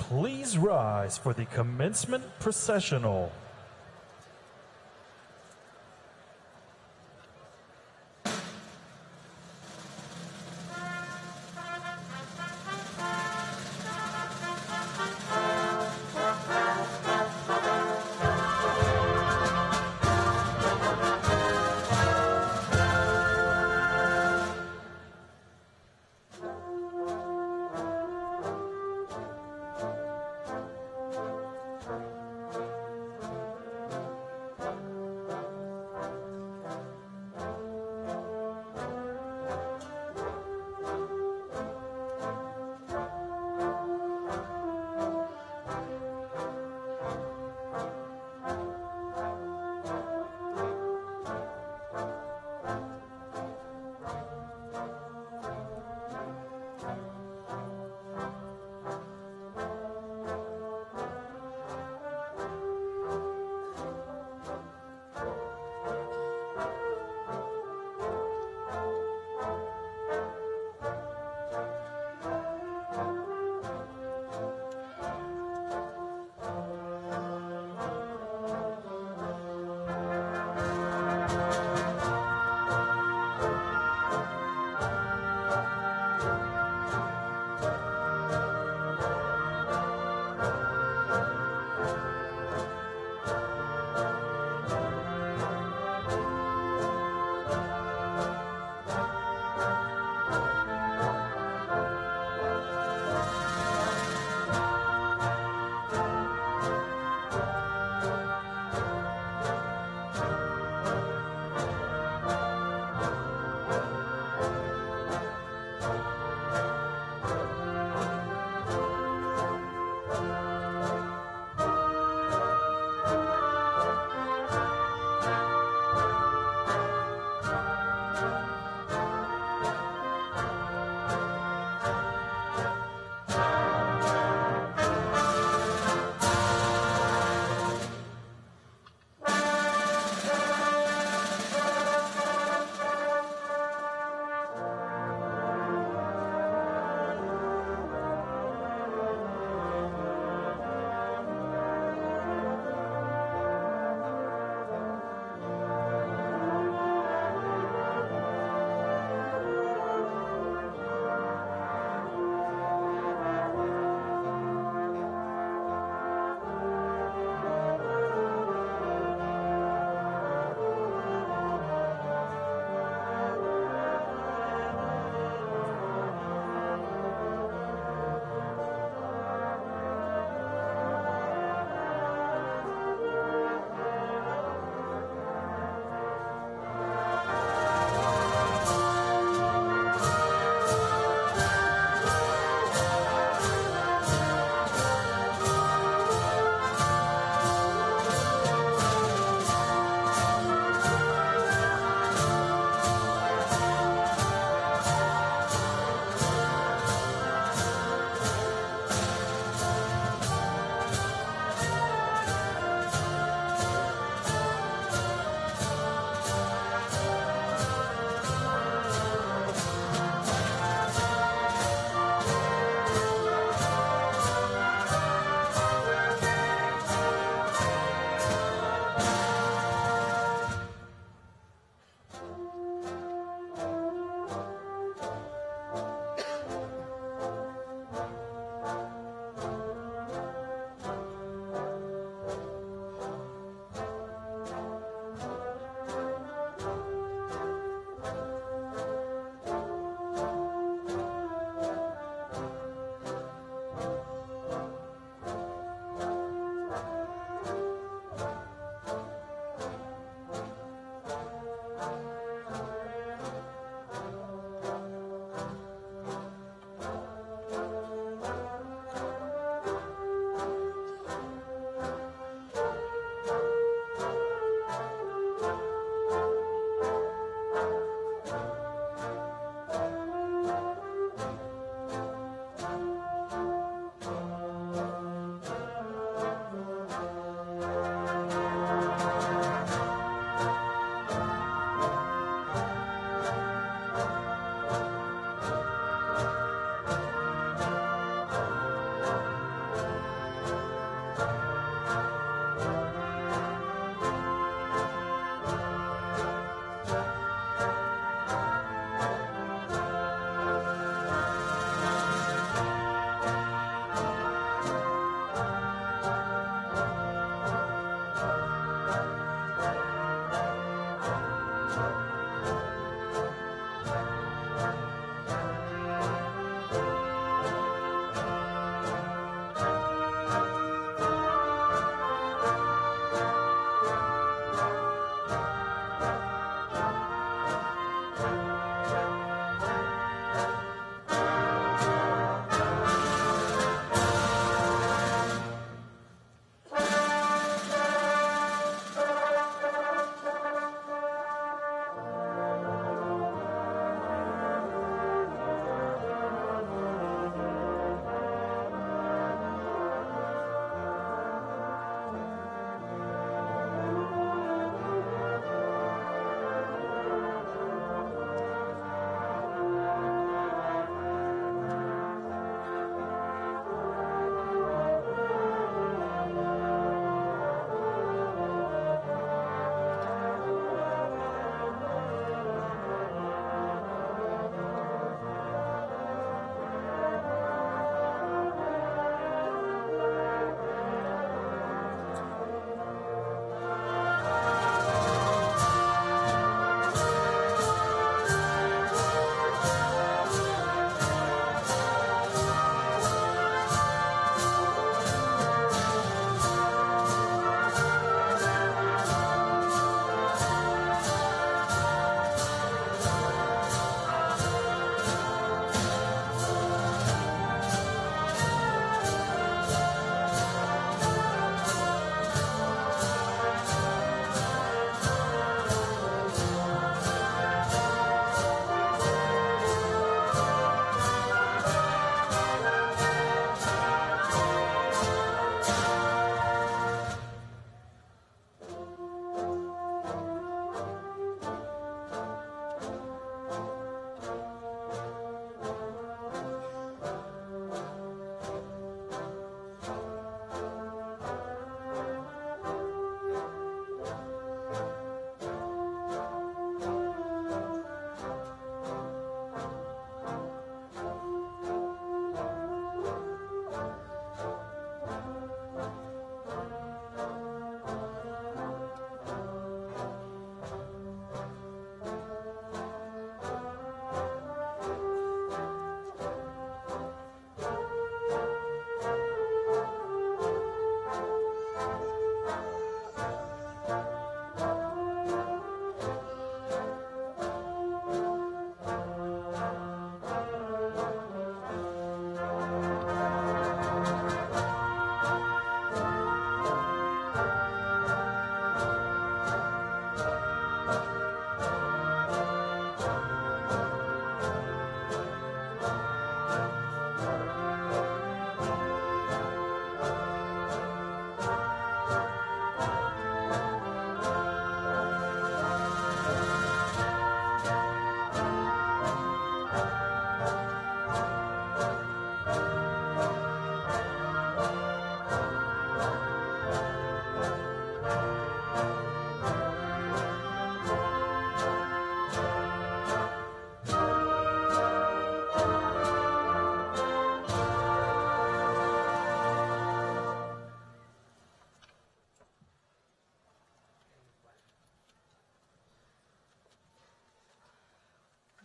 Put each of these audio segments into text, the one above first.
Please rise for the commencement processional.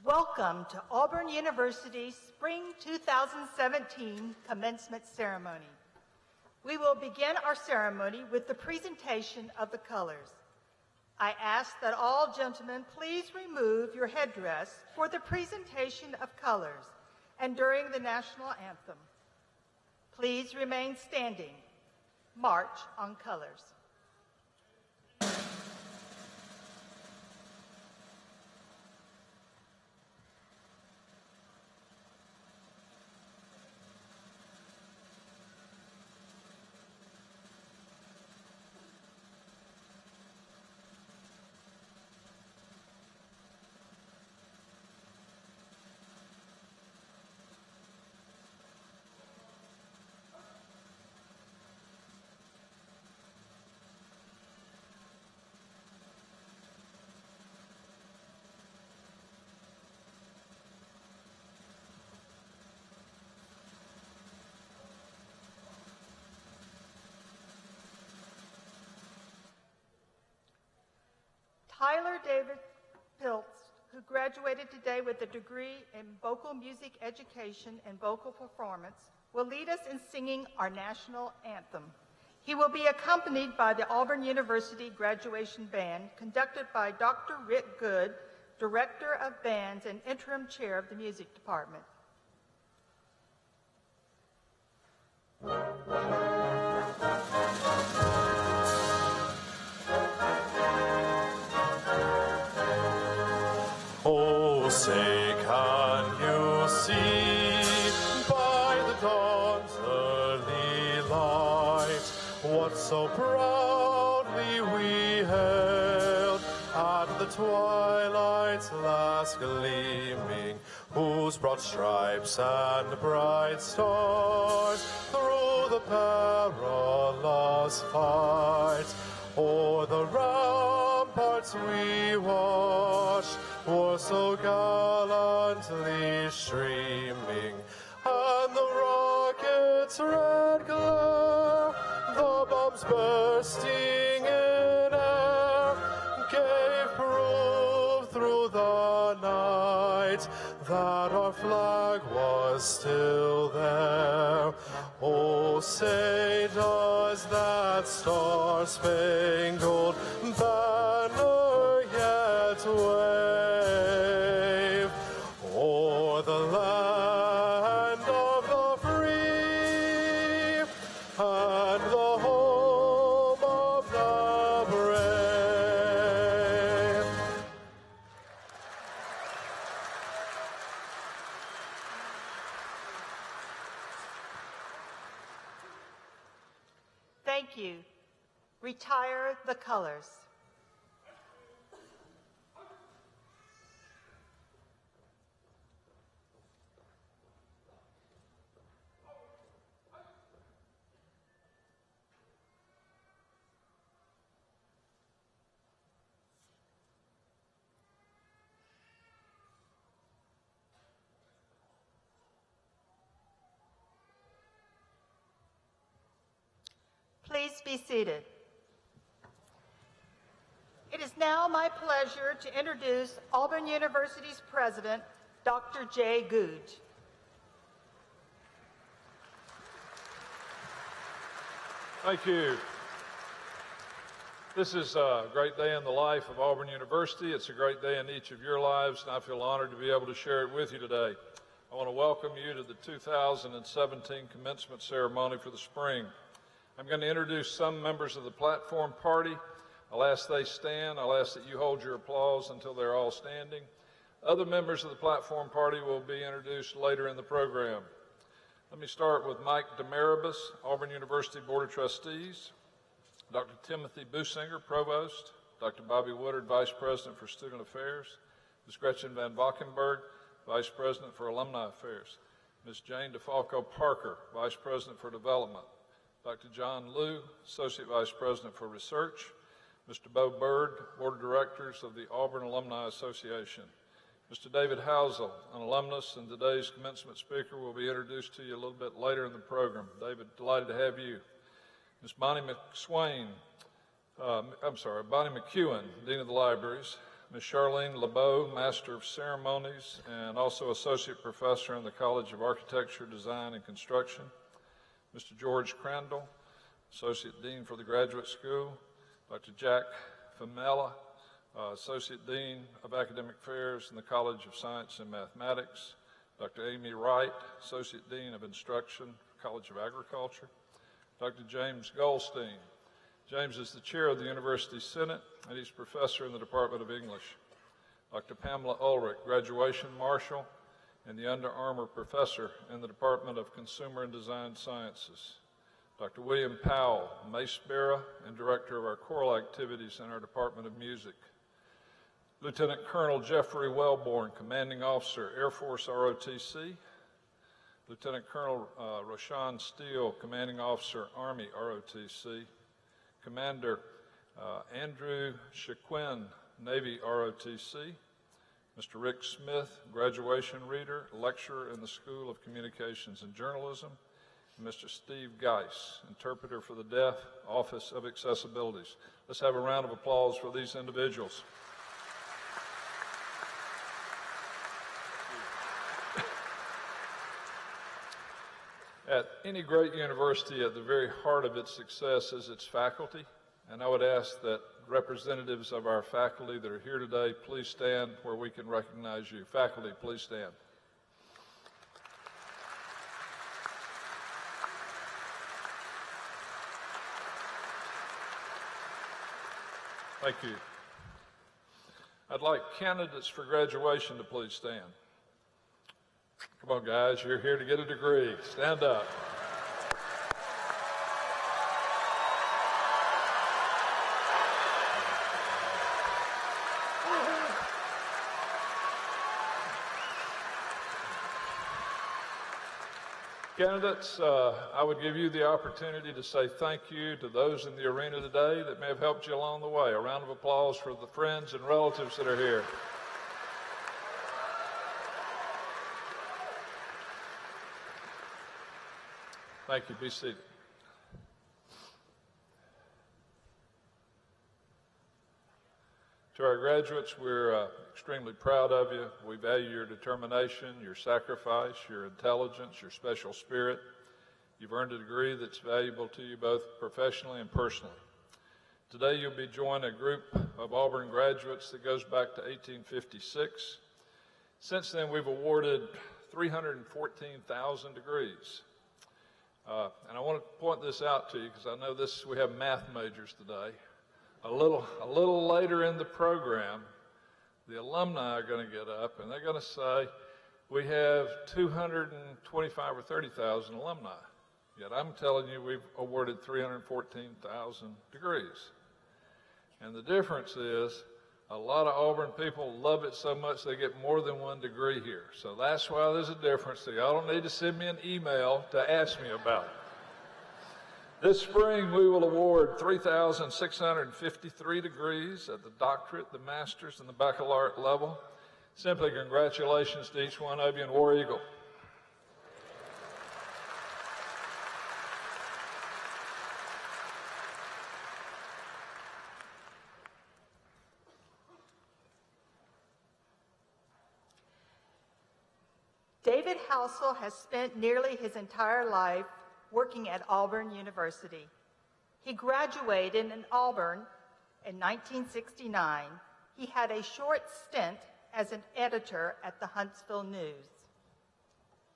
Welcome to Auburn University's Spring 2017 Commencement Ceremony. We will begin our ceremony with the presentation of the colors. I ask that all gentlemen please remove your headdress for the presentation of colors and during the national anthem. Please remain standing. March on colors. Tyler David Piltz, who graduated today with a degree in vocal music education and vocal performance, will lead us in singing our national anthem. He will be accompanied by the Auburn University Graduation Band, conducted by Dr. Rick Good, Director of Bands and Interim Chair of the Music Department. Oh, say, can you see by the dawn's early light what so proudly we hailed at the twilight's last gleaming, whose broad stripes and bright stars through the perilous fight o'er the ramparts we watched were so gallantly streaming, and the rocket's red glare, the bombs bursting in air, gave proof through the night that our flag was still there. Oh, say does that star-spangled banner yet wave o'er the land of the free and the home of the brave? Thank you. Retire the colors. Please be seated. It is now my pleasure to introduce Auburn University's president, Dr. Jay Goode. Thank you. This is a great day in the life of Auburn University. It's a great day in each of your lives, and I feel honored to be able to share it with you today. I want to welcome you to the 2017 commencement ceremony for the spring. I'm going to introduce some members of the platform party. I'll ask they stand. I'll ask that you hold your applause until they're all standing. Other members of the platform party will be introduced later in the program. Let me start with Mike Demaribus, Auburn University Board of Trustees, Dr. Timothy Businger, Provost, Dr. Bobby Woodard, Vice President for Student Affairs, Ms. Gretchen Van Valkenburg, Vice President for Alumni Affairs, Ms. Jane DeFalco Parker, Vice President for Development, Dr. John Liu, Associate Vice President for Research, Mr. Bo Bird, Board of Directors of the Auburn Alumni Association, Mr. David Housel, an alumnus and today's commencement speaker, will be introduced to you a little bit later in the program. David, delighted to have you. Ms. Bonnie McEwen, Dean of the Libraries, Ms. Charlene LeBeau, Master of Ceremonies and also Associate Professor in the College of Architecture, Design, and Construction, Mr. George Crandall, Associate Dean for the Graduate School, Dr. Jack Famella, Associate Dean of Academic Affairs in the College of Science and Mathematics, Dr. Amy Wright, Associate Dean of Instruction, College of Agriculture, Dr. James Goldstein. James is the chair of the University Senate, and he's professor in the Department of English. Dr. Pamela Ulrich, graduation marshal and the Under Armour professor in the Department of Consumer and Design Sciences. Dr. William Powell, mace bearer and director of our choral activities in our Department of Music. Lieutenant Colonel Jeffrey Wellborn, commanding officer, Air Force ROTC. Lieutenant Colonel Roshan Steele, commanding officer, Army ROTC. Commander Andrew Shaquin, Navy ROTC. Mr. Rick Smith, graduation reader, lecturer in the School of Communications and Journalism. And Mr. Steve Geis, interpreter for the Deaf, Office of Accessibilities. Let's have a round of applause for these individuals. At any great university, at the very heart of its success is its faculty, and I would ask that representatives of our faculty that are here today, please stand where we can recognize you. Faculty, please stand. Thank you. I'd like candidates for graduation to please stand. Come on, guys, you're here to get a degree. Stand up. Candidates, I would give you the opportunity to say thank you to those in the arena today that may have helped you along the way. A round of applause for the friends and relatives that are here. Thank you. Be seated. To our graduates, we're extremely proud of you. We value your determination, your sacrifice, your intelligence, your special spirit. You've earned a degree that's valuable to you both professionally and personally. Today, you'll be joining a group of Auburn graduates that goes back to 1856. Since then, we've awarded 314,000 degrees. And I want to point this out to you because I know we have math majors today. A little later in the program, the alumni are going to get up and they're going to say, we have 225 or 30,000 alumni. Yet I'm telling you, we've awarded 314,000 degrees. And the difference is, a lot of Auburn people love it so much they get more than one degree here. So that's why there's a difference. So y'all don't need to send me an email to ask me about it. This spring, we will award 3,653 degrees at the doctorate, the master's, and the baccalaureate level. Simply congratulations to each one of you, and War Eagle. David Housel has spent nearly his entire life working at Auburn University. He graduated in Auburn in 1969. He had a short stint as an editor at the Huntsville News.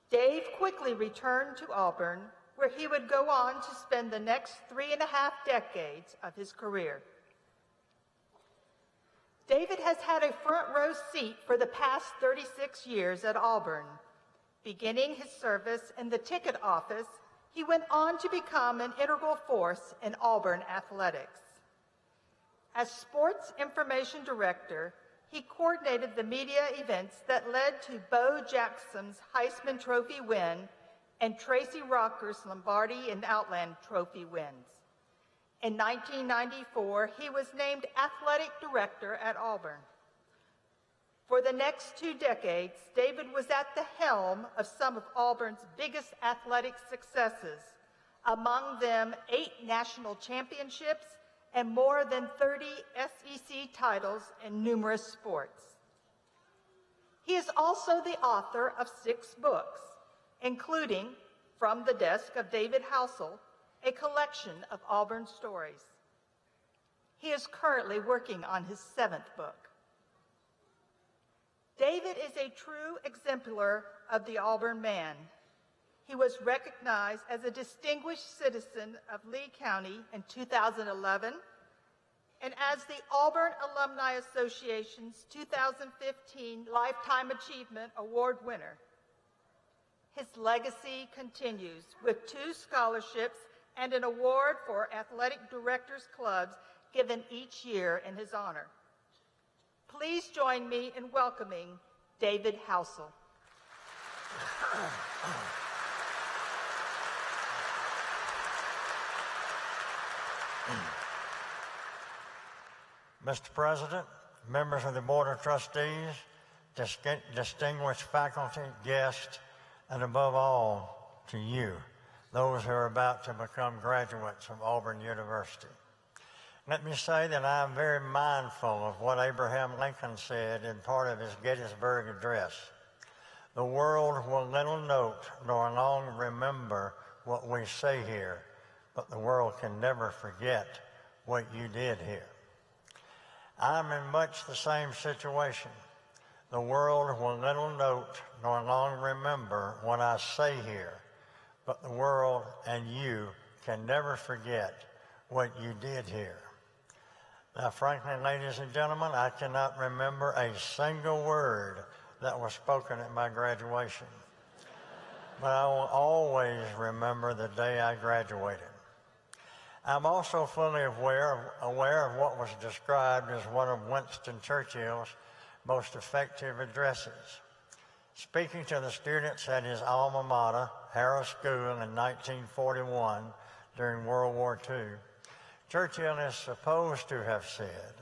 Dave quickly returned to Auburn, where he would go on to spend the next 3.5 decades of his career. David has had a front row seat for the past 36 years at Auburn. Beginning his service in the ticket office, he went on to become an integral force in Auburn athletics. As sports information director, he coordinated the media events that led to Bo Jackson's Heisman Trophy win and Tracy Rocker's Lombardi and Outland Trophy wins. In 1994, he was named athletic director at Auburn. For the next 2 decades, David was at the helm of some of Auburn's biggest athletic successes, among them 8 national championships and more than 30 SEC titles in numerous sports. He is also the author of 6 books, including From the Desk of David Housel, a collection of Auburn stories. He is currently working on his 7th book. David is a true exemplar of the Auburn man. He was recognized as a distinguished citizen of Lee County in 2011 and as the Auburn Alumni Association's 2015 Lifetime Achievement Award winner. His legacy continues with 2 scholarships and an award for athletic directors clubs given each year in his honor. Please join me in welcoming David Housel. Mr. President, members of the Board of Trustees, distinguished faculty, guests, and above all, to you, those who are about to become graduates of Auburn University. Let me say that I am very mindful of what Abraham Lincoln said in part of his Gettysburg Address. The world will little note nor long remember what we say here, but the world can never forget what you did here. I'm in much the same situation. The world will little note nor long remember what I say here, but the world and you can never forget what you did here. Now, frankly, ladies and gentlemen, I cannot remember a single word that was spoken at my graduation, but I will always remember the day I graduated. I'm also fully aware of what was described as one of Winston Churchill's most effective addresses. Speaking to the students at his alma mater, Harrow School, in 1941 during World War II, Churchill is supposed to have said,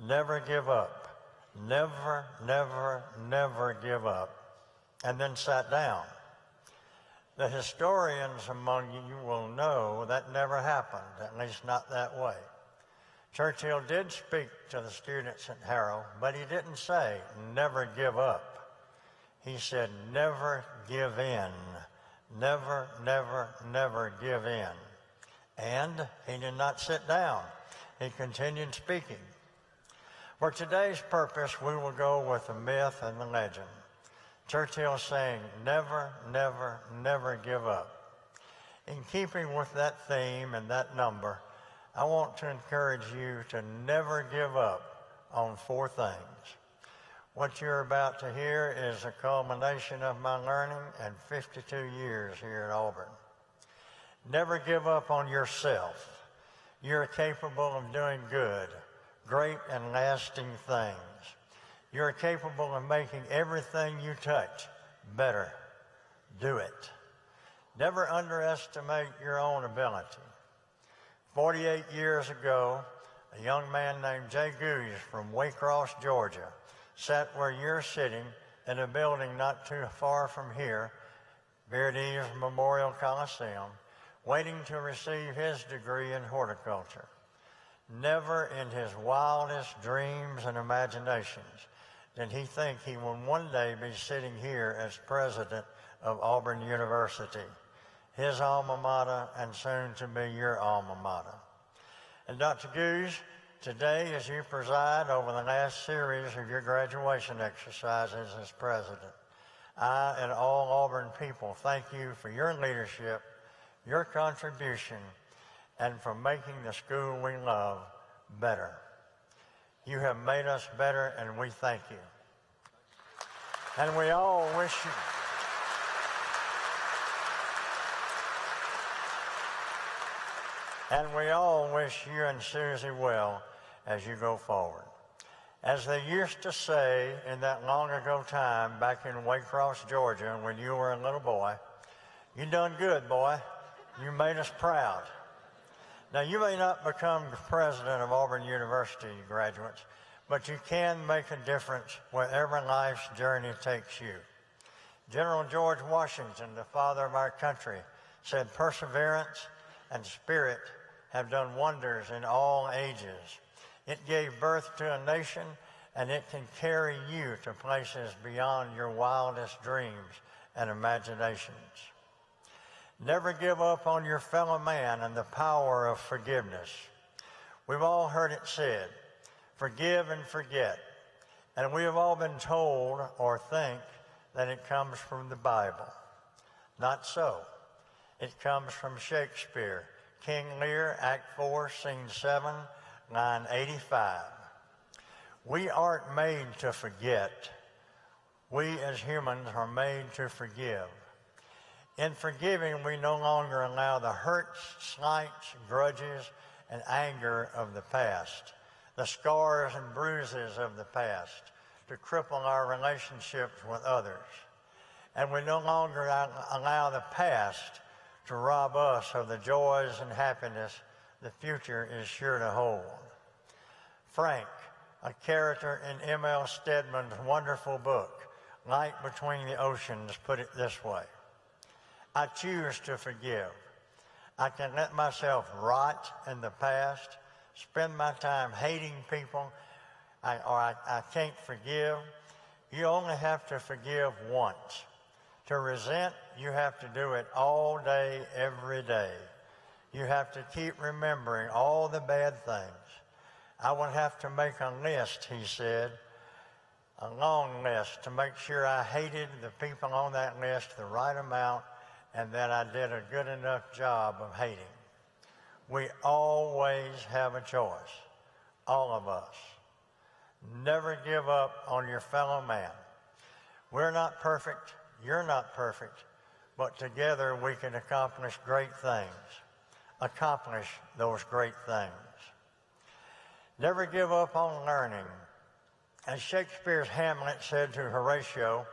"Never give up, never, never, never give up," and then sat down. The historians among you will know that never happened, at least not that way. Churchill did speak to the students at Harrow, but he didn't say, "Never give up." He said, "Never give in. Never, never, never give in." And he did not sit down. He continued speaking. For today's purpose, we will go with the myth and the legend. Churchill saying, "Never, never, never give up." In keeping with that theme and that number, I want to encourage you to never give up on 4 things. What you're about to hear is a culmination of my learning and 52 years here at Auburn. Never give up on yourself. You're capable of doing good, great and lasting things. You're capable of making everything you touch better. Do it. Never underestimate your own ability. 48 years ago, a young man named Jay Goose from Waycross, Georgia, sat where you're sitting in a building not too far from here, Beardee's Memorial Coliseum, waiting to receive his degree in horticulture. Never in his wildest dreams and imaginations did he think he would one day be sitting here as president of Auburn University, his alma mater and soon to be your alma mater. And Dr. Goose, today as you preside over the last series of your graduation exercises as president, I and all Auburn people thank you for your leadership, your contribution, and for making the school we love better. You have made us better, and we thank you. And we all wish you... And we all wish you and Susie well as you go forward. As they used to say in that long ago time back in Waycross, Georgia, when you were a little boy, you done good, boy. You made us proud. Now, you may not become president of Auburn University, graduates, but you can make a difference wherever life's journey takes you. General George Washington, the father of our country, said perseverance and spirit have done wonders in all ages. It gave birth to a nation, and it can carry you to places beyond your wildest dreams and imaginations. Never give up on your fellow man and the power of forgiveness. We've all heard it said, forgive and forget. And we have all been told or think that it comes from the Bible. Not so. It comes from Shakespeare, King Lear, Act 4, Scene 7, line 85. We aren't made to forget. We as humans are made to forgive. In forgiving, we no longer allow the hurts, slights, grudges, and anger of the past, the scars and bruises of the past, to cripple our relationships with others. And we no longer allow the past to rob us of the joys and happiness the future is sure to hold. Frank, a character in M.L. Stedman's wonderful book, Light Between the Oceans, put it this way: I choose to forgive. I can let myself rot in the past, spend my time hating people, I can't forgive. You only have to forgive once. To resent, you have to do it all day, every day. You have to keep remembering all the bad things. I would have to make a list, he said, a long list, to make sure I hated the people on that list the right amount and that I did a good enough job of hating. We always have a choice, all of us. Never give up on your fellow man. We're not perfect, you're not perfect, but together we can accomplish great things. Accomplish those great things. Never give up on learning. As Shakespeare's Hamlet said to Horatio,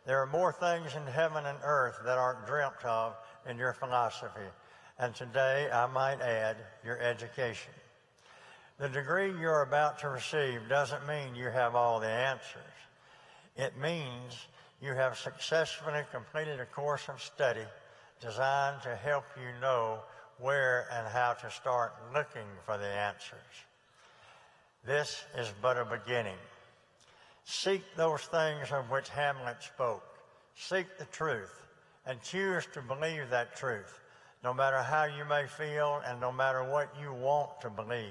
there are more things in heaven and earth that aren't dreamt of in your philosophy. And today, I might add, your education. The degree you're about to receive doesn't mean you have all the answers. It means you have successfully completed a course of study designed to help you know where and how to start looking for the answers. This is but a beginning. Seek those things of which Hamlet spoke. Seek the truth and choose to believe that truth, no matter how you may feel and no matter what you want to believe.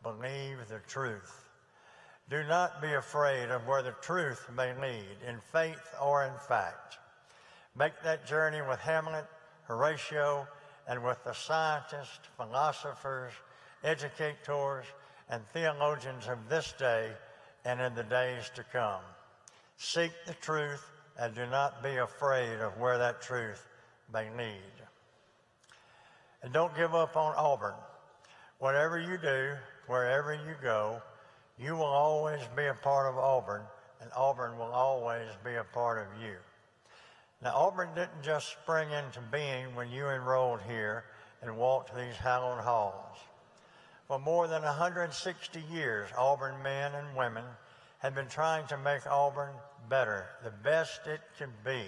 Believe the truth. Do not be afraid of where the truth may lead, in faith or in fact. Make that journey with Hamlet, Horatio, and with the scientists, philosophers, educators, and theologians of this day and in the days to come. Seek the truth and do not be afraid of where that truth may lead. And don't give up on Auburn. Whatever you do, wherever you go, you will always be a part of Auburn, and Auburn will always be a part of you. Now, Auburn didn't just spring into being when you enrolled here and walked these hallowed halls. For more than 160 years, Auburn men and women have been trying to make Auburn better, the best it can be,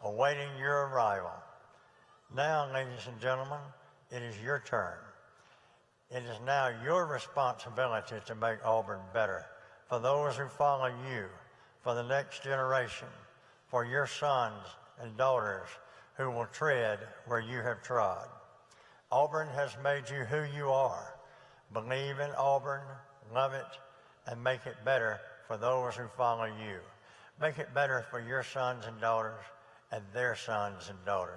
awaiting your arrival. Now, ladies and gentlemen, it is your turn. It is now your responsibility to make Auburn better for those who follow you, for the next generation, for your sons and daughters who will tread where you have trod. Auburn has made you who you are. Believe in Auburn, love it, and make it better for those who follow you. Make it better for your sons and daughters and their sons and daughters.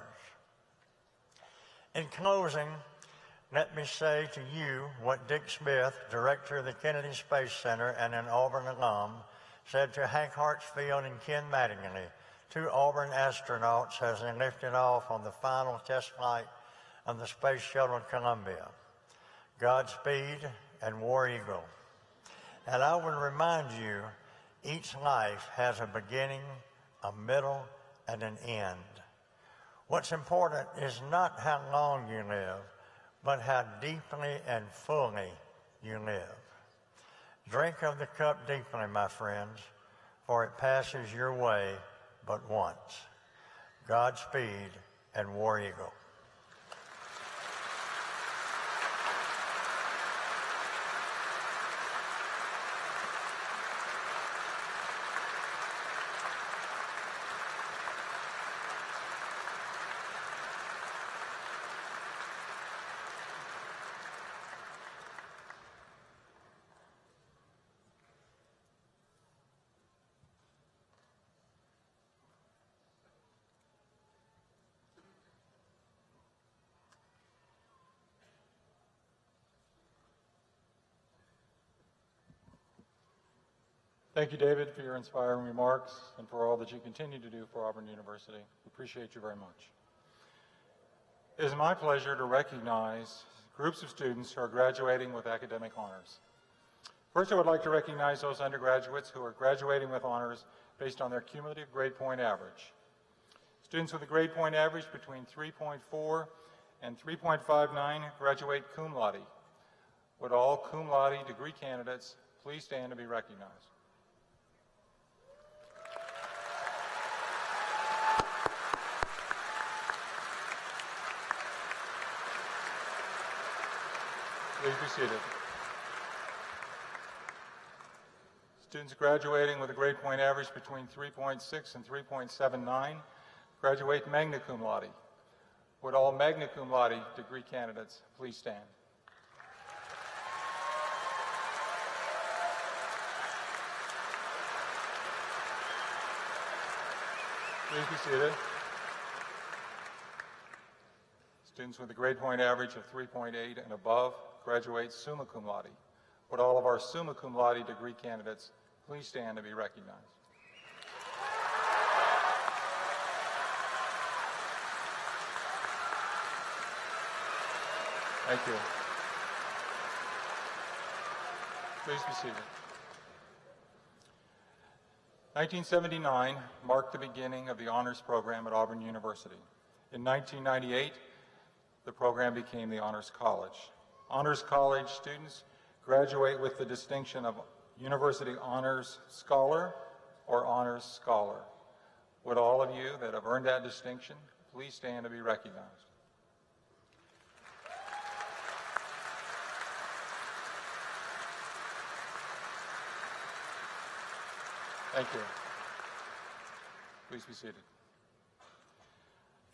In closing, Let me say to you what Dick Smith, director of the Kennedy Space Center and an Auburn alum, said to Hank Hartsfield and Ken Mattingly, two Auburn astronauts as they lifted off on the final test flight of the Space Shuttle Columbia. Godspeed and War Eagle. And I will remind you, each life has a beginning, a middle, and an end. What's important is not how long you live, but how deeply and fully you live. Drink of the cup deeply, my friends, for it passes your way but once. Godspeed and War Eagle. Thank you, David, for your inspiring remarks and for all that you continue to do for Auburn University. We appreciate you very much. It is my pleasure to recognize groups of students who are graduating with academic honors. First, I would like to recognize those undergraduates who are graduating with honors based on their cumulative grade point average. Students with a grade point average between 3.4 and 3.59 graduate cum laude. Would all cum laude degree candidates please stand to be recognized? Please be seated. Students graduating with a grade point average between 3.6 and 3.79 graduate magna cum laude. Would all magna cum laude degree candidates please stand? Please be seated. Students with a grade point average of 3.8 and above graduate summa cum laude. Would all of our summa cum laude degree candidates please stand to be recognized? Thank you. Please be seated. 1979 marked the beginning of the honors program at Auburn University. In 1998, the program became the Honors College. Honors College students graduate with the distinction of University Honors Scholar or Honors Scholar. Would all of you that have earned that distinction please stand to be recognized? Thank you. Please be seated.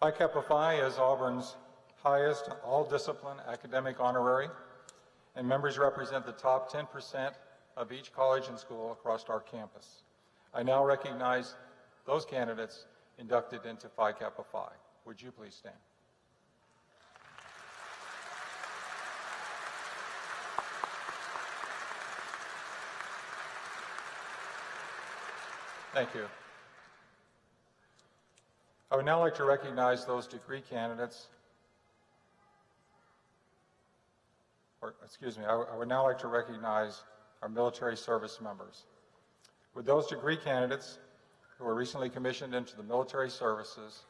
Phi Kappa Phi is Auburn's highest all-discipline academic honorary, and members represent the top 10% of each college and school across our campus. I now recognize those candidates inducted into Phi Kappa Phi. Would you please stand? Thank you. I would now like to recognize those degree candidates, I would now like to recognize our military service members. Would those degree candidates who were recently commissioned into the military services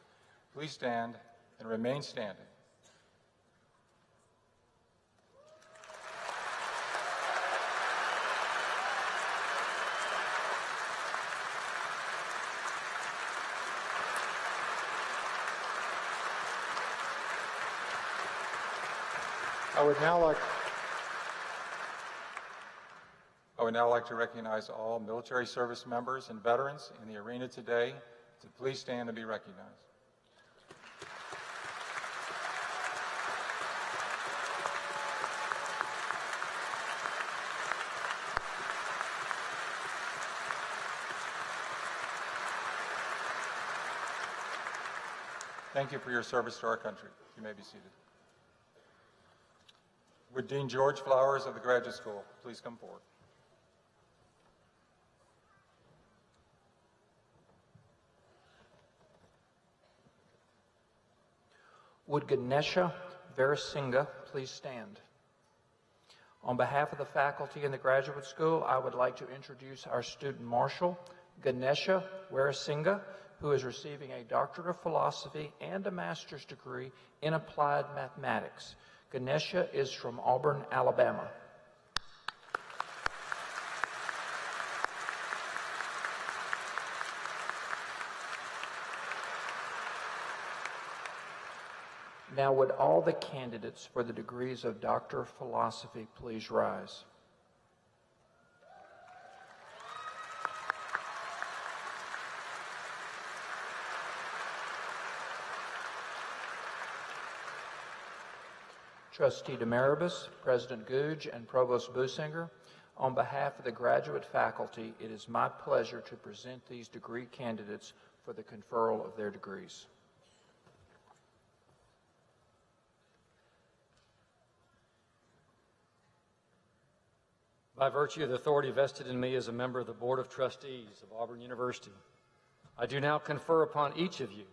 please stand and remain standing? I would now like to recognize all military service members and veterans in the arena today to please stand and be recognized. Thank you for your service to our country. You may be seated. Would Dean George Flowers of the Graduate School please come forward? Would Ganesha Veerasinga please stand? On behalf of the faculty in the Graduate School, I would like to introduce our student marshal, Ganesha Veerasinga, who is receiving a Doctorate of Philosophy and a Master's degree in Applied Mathematics. Ganesha is from Auburn, Alabama. Now, would all the candidates for the degrees of Doctor of Philosophy please rise? Trustee Demaribus, President Googe, and Provost Businger, on behalf of the graduate faculty, it is my pleasure to present these degree candidates for the conferral of their degrees. By virtue of the authority vested in me as a member of the Board of Trustees of Auburn University, I do now confer upon each of you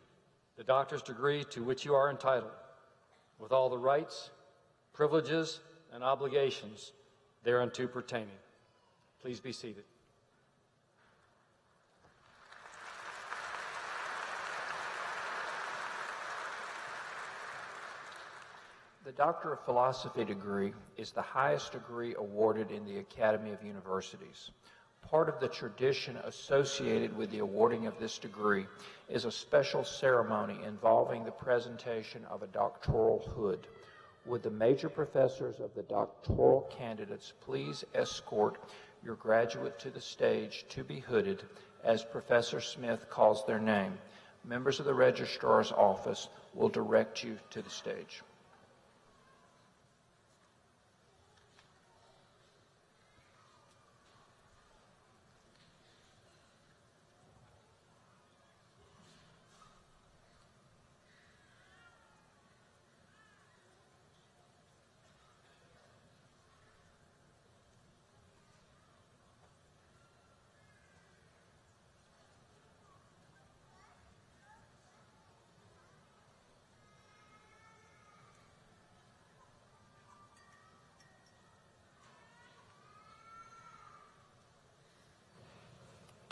the doctor's degree to which you are entitled, with all the rights, privileges, and obligations thereunto pertaining. Please be seated. The Doctor of Philosophy degree is the highest degree awarded in the Academy of Universities. Part of the tradition associated with the awarding of this degree is a special ceremony involving the presentation of a doctoral hood. Would the major professors of the doctoral candidates please escort your graduate to the stage to be hooded as Professor Smith calls their name? Members of the Registrar's Office will direct you to the stage.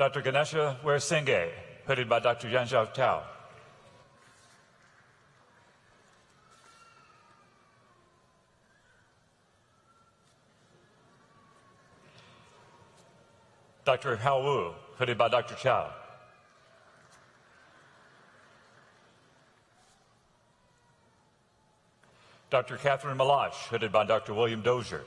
Dr. Ganesha Weerasinga, hooded by Dr. Yanzhao Tao. Dr. Hao Wu, hooded by Dr. Chow. Dr. Catherine Malash, hooded by Dr. William Dozier.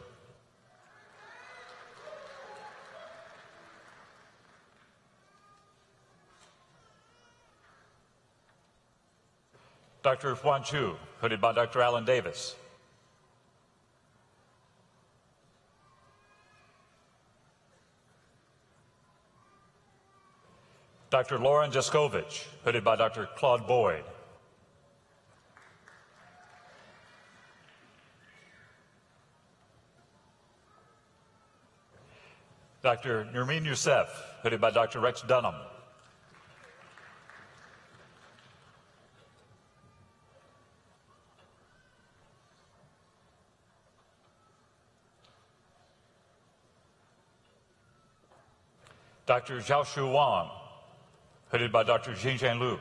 Dr. Huan Chu, hooded by Dr. Alan Davis. Dr. Lauren Jaskovich, hooded by Dr. Claude Boyd. Dr. Nermeen Youssef, hooded by Dr. Rex Dunham. Dr. Xiaoshu Wang, hooded by Dr. Xinjian Lu.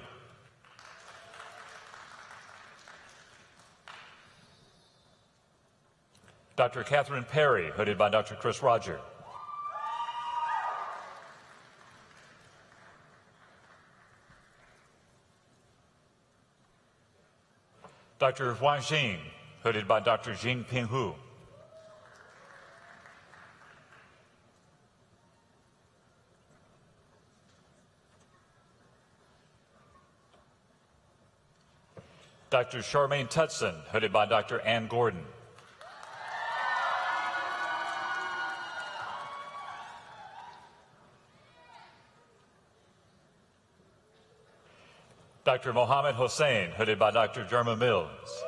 Dr. Catherine Perry, hooded by Dr. Chris Roger. Dr. Huang Xin, hooded by Dr. Jingping Hu. Dr. Charmaine Tutson, hooded by Dr. Ann Gordon. Dr. Mohammed Hossein, hooded by Dr. Jerma Mills.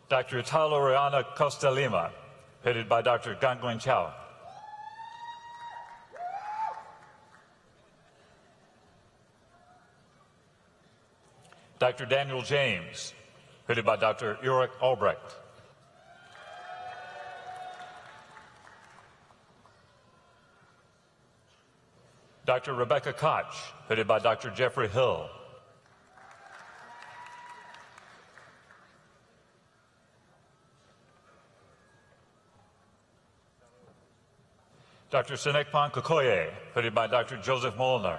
Dr. Taloriana Costa Lima, headed by Dr. Gangwen Chao. Dr. Daniel James, headed by Dr. Ulrich Albrecht. Dr. Rebecca Koch, headed by Dr. Jeffrey Hill. Dr. Senekpan Kokoye, headed by Dr. Joseph Molnar.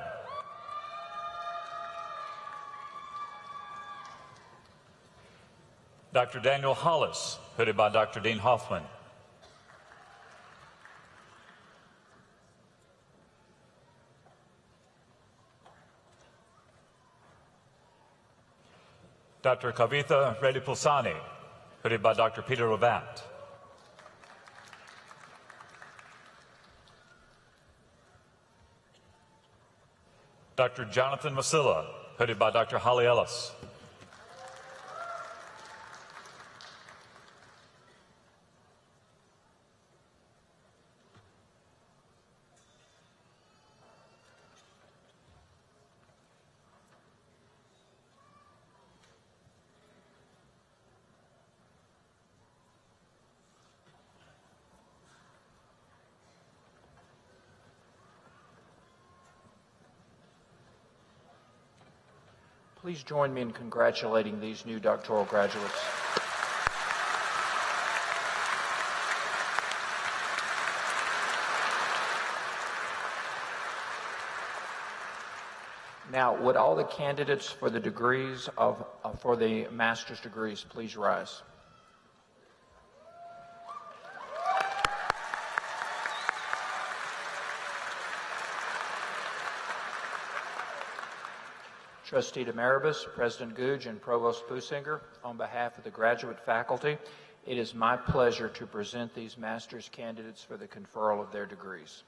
Dr. Daniel Hollis, headed by Dr. Dean Hoffman. Dr. Kavitha Reddy-Pulsani, headed by Dr. Peter Ravant. Dr. Jonathan Masilla, headed by Dr. Holly Ellis. Please join me in congratulating these new doctoral graduates. Now, would all the candidates for the degrees for the master's degrees please rise? Trustee Demaribus, President Googe, and Provost Businger, on behalf of the graduate faculty, it is my pleasure to present these master's candidates for the conferral of their degrees.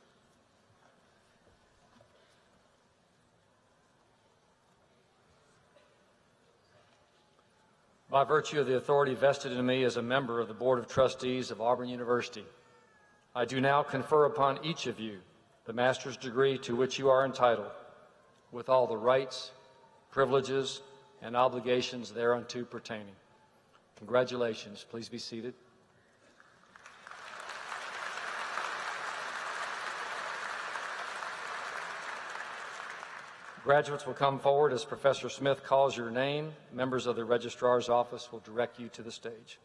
By virtue of the authority vested in me as a member of the Board of Trustees of Auburn University, I do now confer upon each of you the master's degree to which you are entitled, with all the rights, privileges, and obligations thereunto pertaining. Congratulations. Please be seated. Graduates will come forward as Professor Smith calls your name. Members of the registrar's office will direct you to the stage.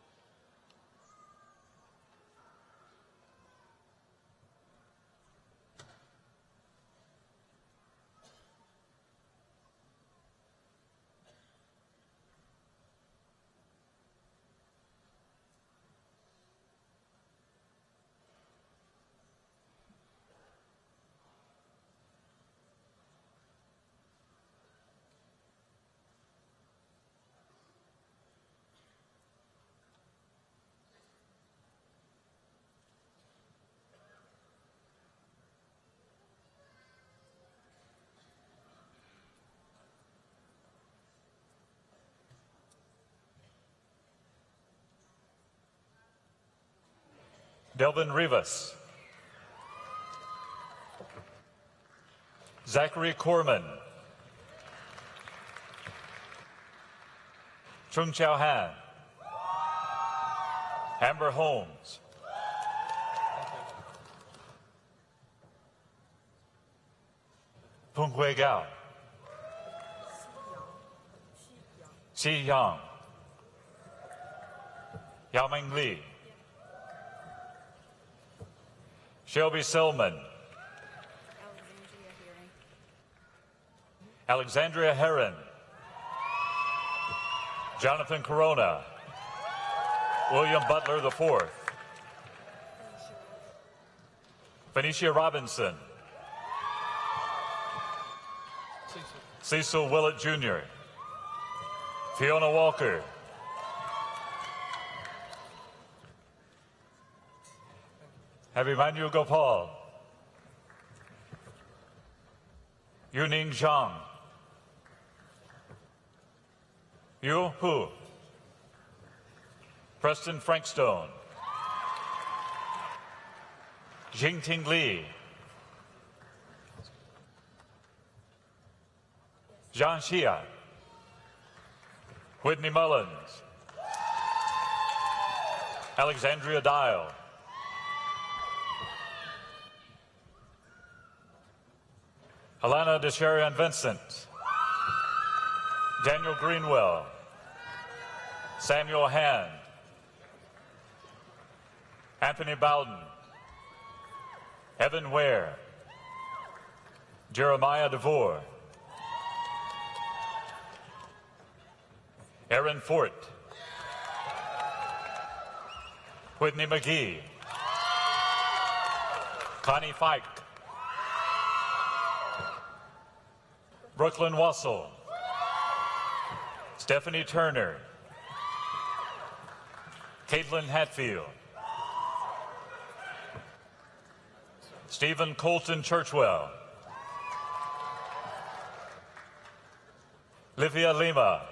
Delvin Rivas. Zachary Corman. Chung Chao Han. Amber Holmes. Peng Hui Gao. Xi Yang. Yao Ming Li. Shelby Selman. Alexandria Heron. Jonathan Corona. William Butler IV. Phoenicia Robinson. Cecil Willett Jr. Fiona Walker. Have Emmanuel Gopal. Yuning Zhang. Yu Hu. Preston Frankstone, Jingting Li, Zhang Xia, Whitney Mullins, Alexandria Dial, Helena Desharian Vincent, Daniel Greenwell, Samuel Hand, Anthony Bowden, Evan Ware, Jeremiah DeVore, Aaron Fort, Whitney McGee, Connie Fike, Brooklyn Wassel, Stephanie Turner, Caitlin Hatfield, Stephen Colton Churchwell, Livia Lima,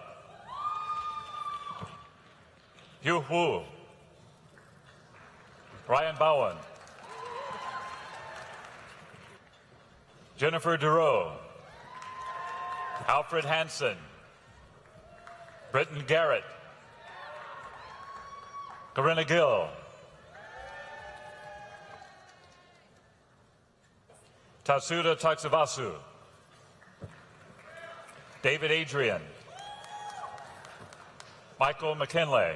Hugh Wu, Ryan Bowen, Jennifer DeRoe, Alfred Hansen, Britton Garrett, Corinna Gill, Tatsuda Tatsavasu, David Adrian, Michael McKinley,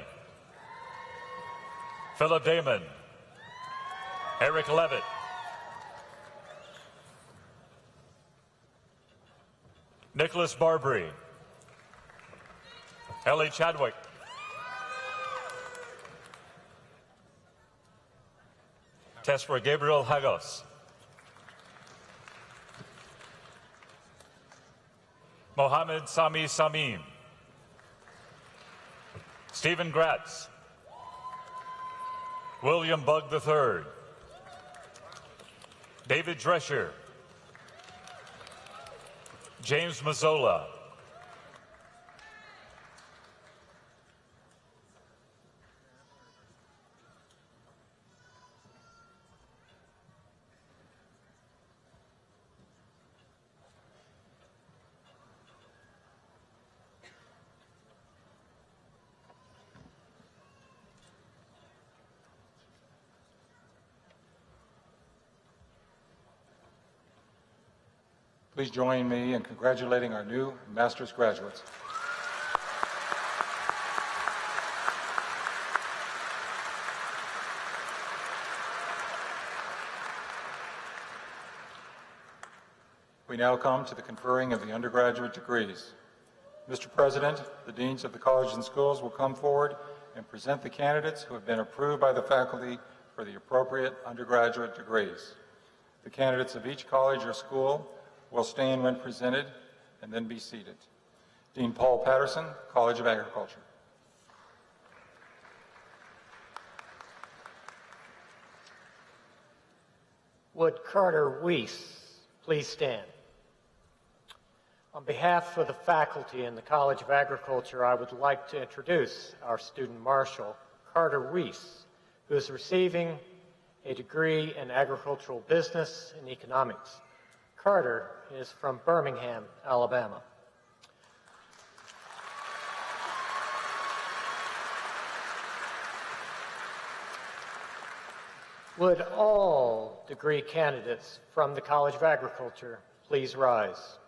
Philip Damon, Eric Levitt, Nicholas Barbary, Ellie Chadwick, Tesper Gabriel Hagos, Mohammed Sami Samim, Stephen Gratz, William Bugg III, David Drescher, James Mazzola, Please join me in congratulating our new master's graduates. We now come to the conferring of the undergraduate degrees. Mr. President, the deans of the colleges and schools will come forward and present the candidates who have been approved by the faculty for the appropriate undergraduate degrees. The candidates of each college or school will stand when presented and then be seated. Dean Paul Patterson, College of Agriculture. Would Carter Weiss please stand? On behalf of the faculty in the College of Agriculture, I would like to introduce our student marshal, Carter Weiss, who is receiving a degree in agricultural business and economics. Carter is from Birmingham, Alabama. Would all degree candidates from the College of Agriculture please rise?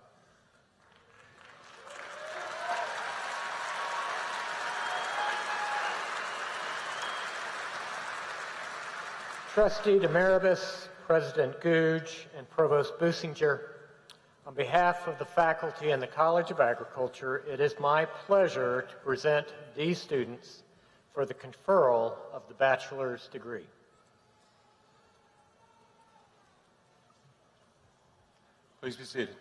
Trustee Demeribus, President Googe, and Provost Businger, on behalf of the faculty in the College of Agriculture, it is my pleasure to present these students for the conferral of the bachelor's degree. Please be seated.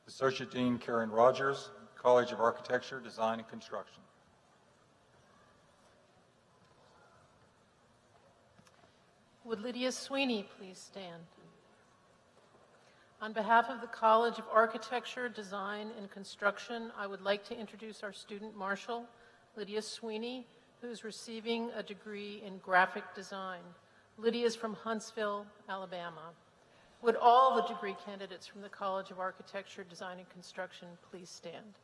Associate Dean Karen Rogers, College of Architecture, Design, and Construction. Would Lydia Sweeney please stand? On behalf of the College of Architecture, Design, and Construction, I would like to introduce our student marshal, Lydia Sweeney, who's receiving a degree in graphic design. Lydia is from Huntsville, Alabama. Would all the degree candidates from the College of Architecture, Design, and Construction please stand?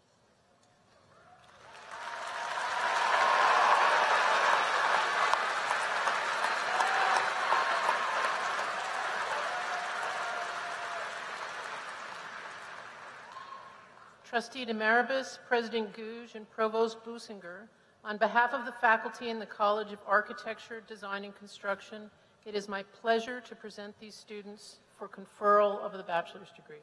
Trustee Demaribus, President Gouge, and Provost Businger, on behalf of the faculty in the College of Architecture, Design, and Construction, it is my pleasure to present these students for conferral of the bachelor's degree.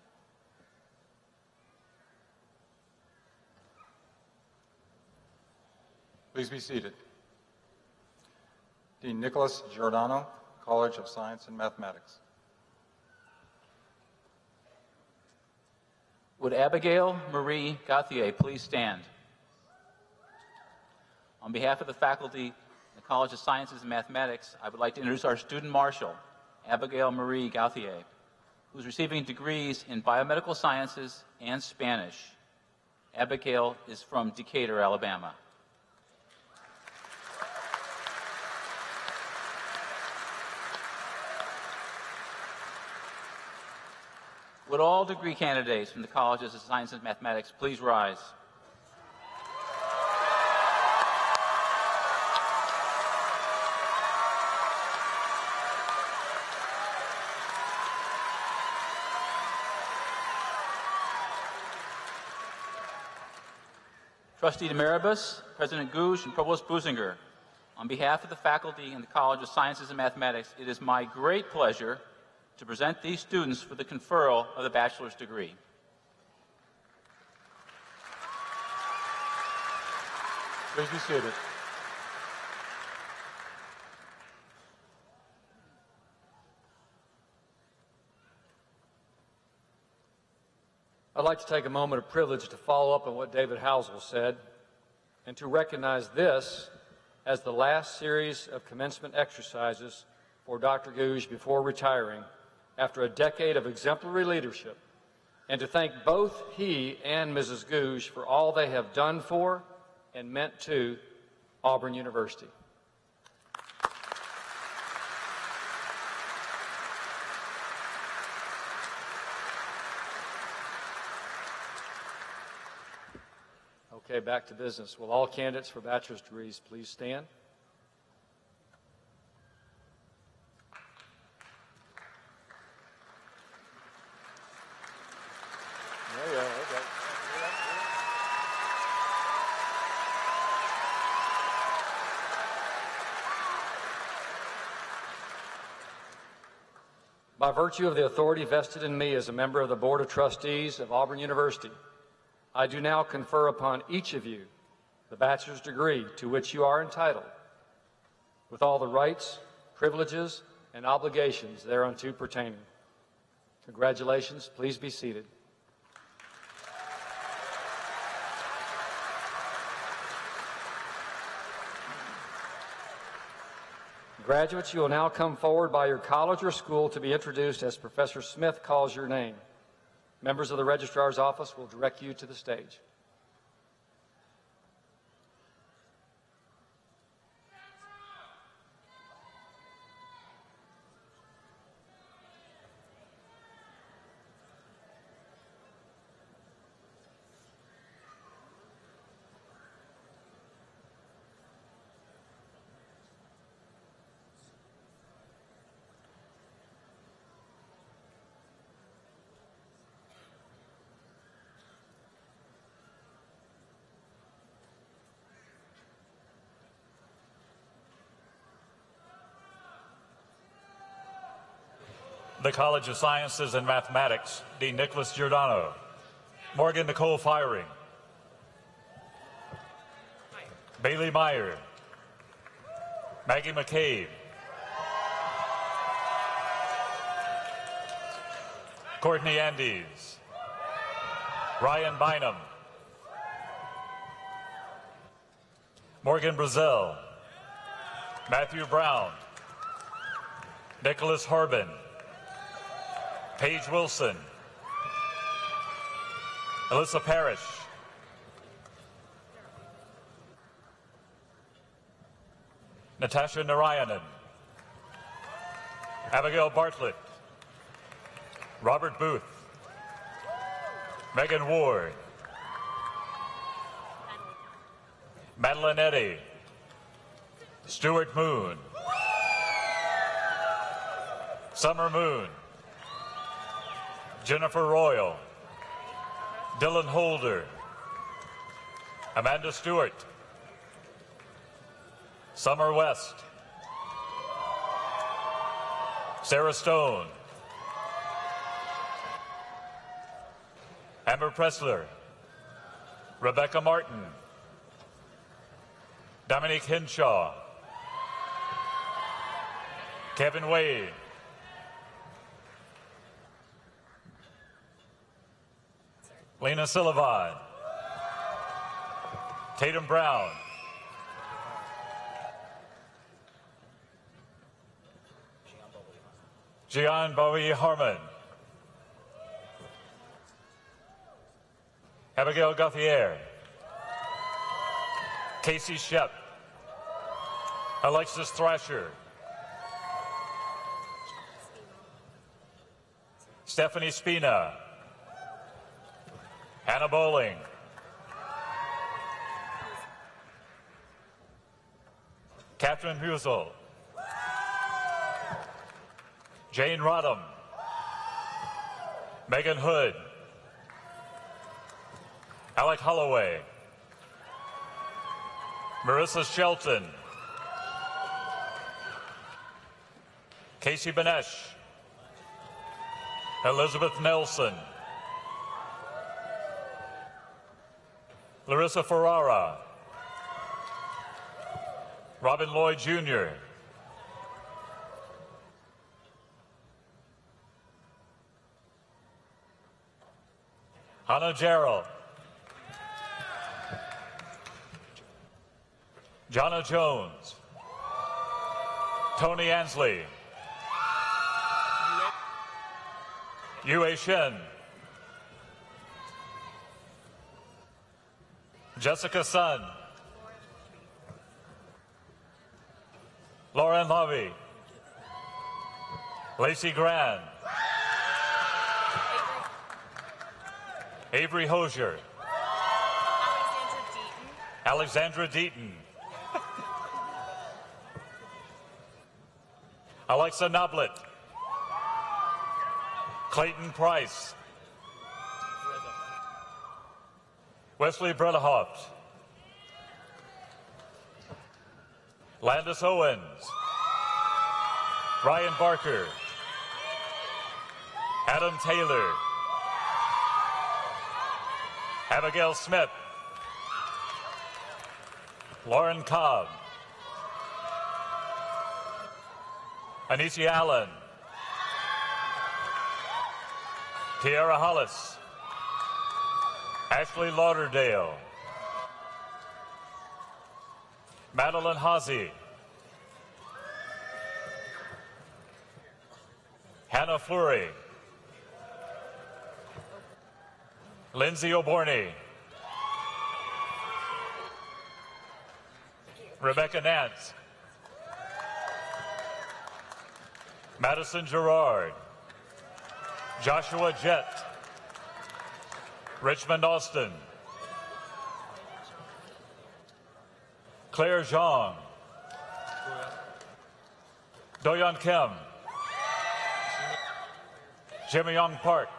Please be seated. Dean Nicholas Giordano, College of Science and Mathematics. Would Abigail Marie Gauthier please stand? On behalf of the faculty in the College of Sciences and Mathematics, I would like to introduce our student marshal, Abigail Marie Gauthier, who's receiving degrees in biomedical sciences and Spanish. Abigail is from Decatur, Alabama. Would all degree candidates from the Colleges of Science and Mathematics please rise? Trustee Demaribus, President Gouge, and Provost Businger, on behalf of the faculty in the College of Sciences and Mathematics, it is my great pleasure to present these students for the conferral of the bachelor's degree. Please be seated. I'd like to take a moment of privilege to follow up on what David Housel said and to recognize this as the last series of commencement exercises for Dr. Gouge before retiring after a decade of exemplary leadership, and to thank both he and Mrs. Gouge for all they have done for and meant to Auburn University. Okay, back to business. Will all candidates for bachelor's degrees please stand? By virtue of the authority vested in me as a member of the Board of Trustees of Auburn University, I do now confer upon each of you the bachelor's degree to which you are entitled, with all the rights, privileges, and obligations thereunto pertaining. Congratulations. Please be seated. Graduates, you will now come forward by your college or school to be introduced as Professor Smith calls your name. Members of the Registrar's Office will direct you to the stage. The College of Sciences and Mathematics, Dean Nicholas Giordano. Morgan Nicole Firing. Bailey Meyer. Maggie McCabe. Courtney Andes. Ryan Bynum. Morgan Brazil. Matthew Brown. Nicholas Harbin. Paige Wilson. Alyssa Parrish. Natasha Narayanan, Abigail Bartlett, Robert Booth, Megan Ward, Madeline Eddy, Stuart Moon, Summer Moon, Jennifer Royal, Dylan Holder, Amanda Stewart, Summer West, Sarah Stone, Amber Pressler, Rebecca Martin, Dominique Henshaw, Kevin Wade, Lena Sullivan, Tatum Brown, Gian Bowie Harmon, Abigail Gauthier, Casey Shep, Alexis Thrasher, Stephanie Spina, Hannah Bowling, Catherine Husel, Jane Rodham, Megan Hood, Alec Holloway, Marissa Shelton, Casey Benesh, Elizabeth Nelson, Larissa Ferrara, Robin Lloyd Jr., Hannah Gerald, Jonna Jones, Tony Ansley, Yue Shen, Jessica Sun, Lauren Lovey, Lacey Grand, Avery Hosier, Alexandra Deaton, Alexa Noblet, Clayton Price, Wesley Bredehoft, Landis Owens, Ryan Barker, Adam Taylor, Abigail Smith, Lauren Cobb, Anisi Allen, Tiara Hollis, Ashley Lauderdale, Madeline Hazy, Hannah Fleury, Lindsay O'Borney, Rebecca Nance, Madison Gerard, Joshua Jett, Richmond Austin, Claire Zhang, Doyeon Kim, Jimmy Young Park,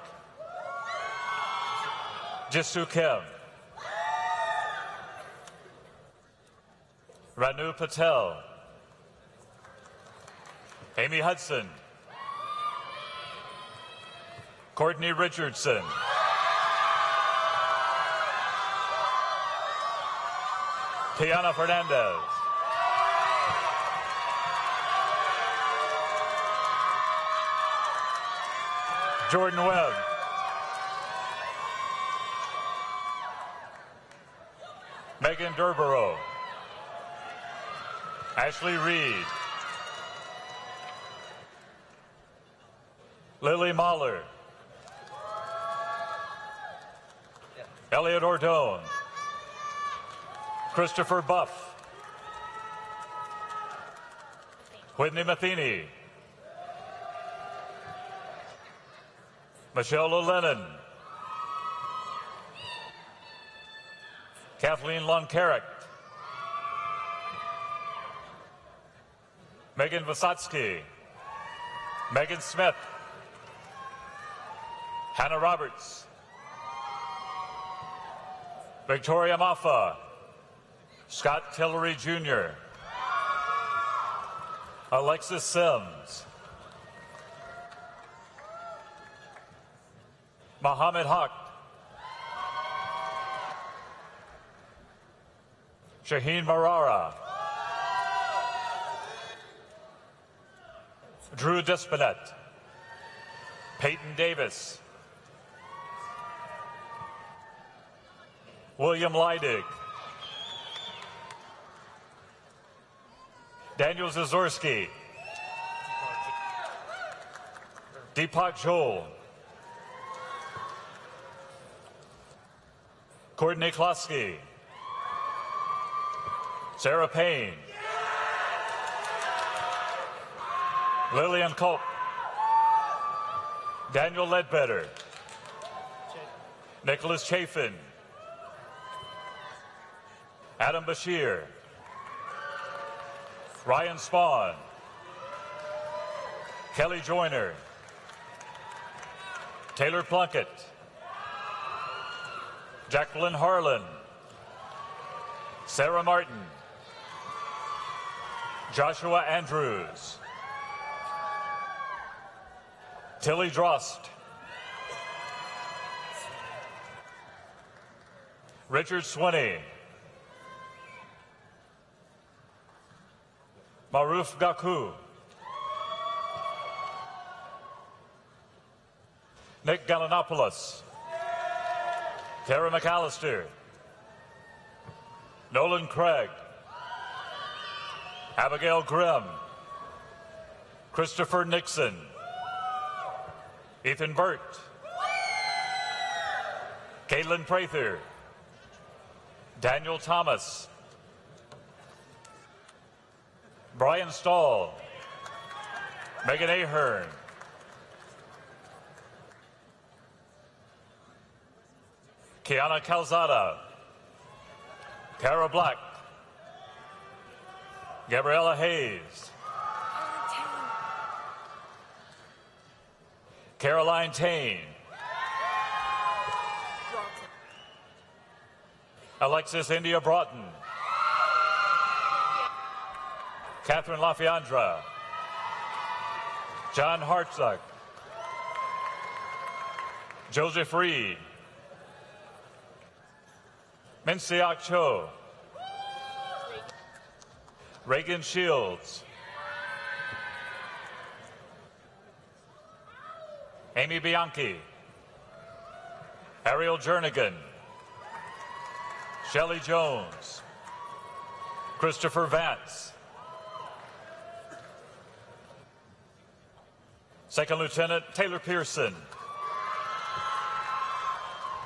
Jisoo Kim, Ranu Patel, Amy Hudson, Courtney Richardson, Tiana Fernandez, Jordan Webb, Megan Durborough, Ashley Reed, Lily Mahler, Elliot Ordone, Christopher Buff, Whitney Matheny, Michelle Llewellyn, Kathleen Loncarrick, Megan Vysotsky, Megan Smith, Hannah Roberts, Victoria Maffa, Scott Tillery Jr., Alexis Sims, Mohammed Haq, Shaheen Marara, Drew Despinet, Peyton Davis, William Leidig, Daniel Zazorski, Deepak Joel, Courtney Klosky, Sarah Payne, Lillian Culp, Daniel Ledbetter, Nicholas Chafin, Adam Bashir, Ryan Spawn, Kelly Joyner, Taylor Plunkett, Jacqueline Harlan, Sarah Martin, Joshua Andrews, Tilly Drost, Richard Swinney, Maruf Gaku, Nick Galanopoulos, Tara McAllister, Nolan Craig, Abigail Grimm, Christopher Nixon, Ethan Burt, Caitlin Prather, Daniel Thomas, Brian Stahl, Megan Ahern, Kiana Calzada, Kara Black, Gabriella Hayes, Caroline Tain, Alexis India Broughton, Catherine LaFiandra, John Hartsock, Joseph Reed, Minsiak Cho, Reagan Shields, Amy Bianchi, Ariel Jernigan, Shelley Jones, Christopher Vance, Second Lieutenant Taylor Pearson,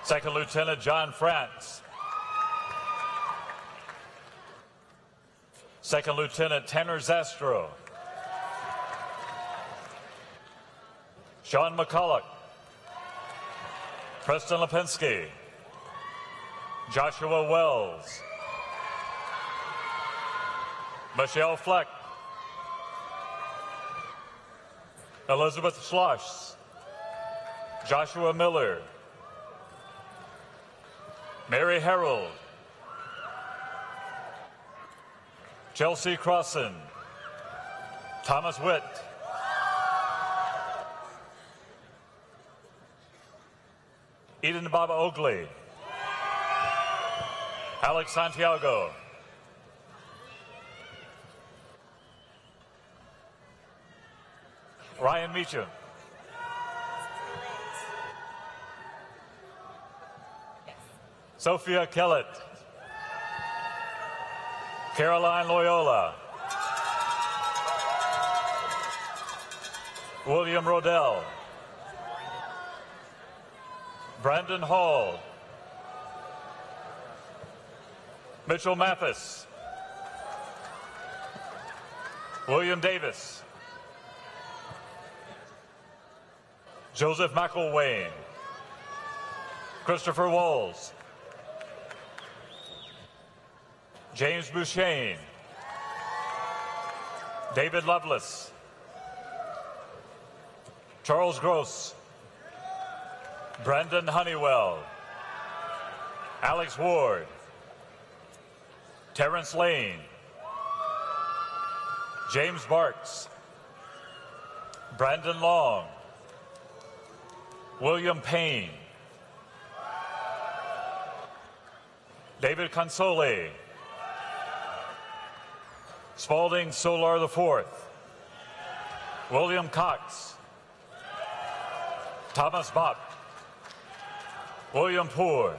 Second Lieutenant John France, Second Lieutenant Tanner Zastro, Sean McCulloch, Preston Lipinski, Joshua Wells, Michelle Fleck, Elizabeth Schloss, Joshua Miller, Mary Harold, Chelsea Crossan, Thomas Witt, Eden Baba Oakley, Alex Santiago, Ryan Meacham, Sophia Kellett, Caroline Loyola, William Rodell, Brandon Hall, Mitchell Mathis, William Davis. Joseph McElwain. Christopher Walls. James Bouchane. David Lovelace. Charles Gross. Brandon Honeywell. Alex Ward. Terrence Lane. James Barks. Brandon Long. William Payne. David Console. Spalding Solar IV. William Cox. Thomas Bopp. William Poor.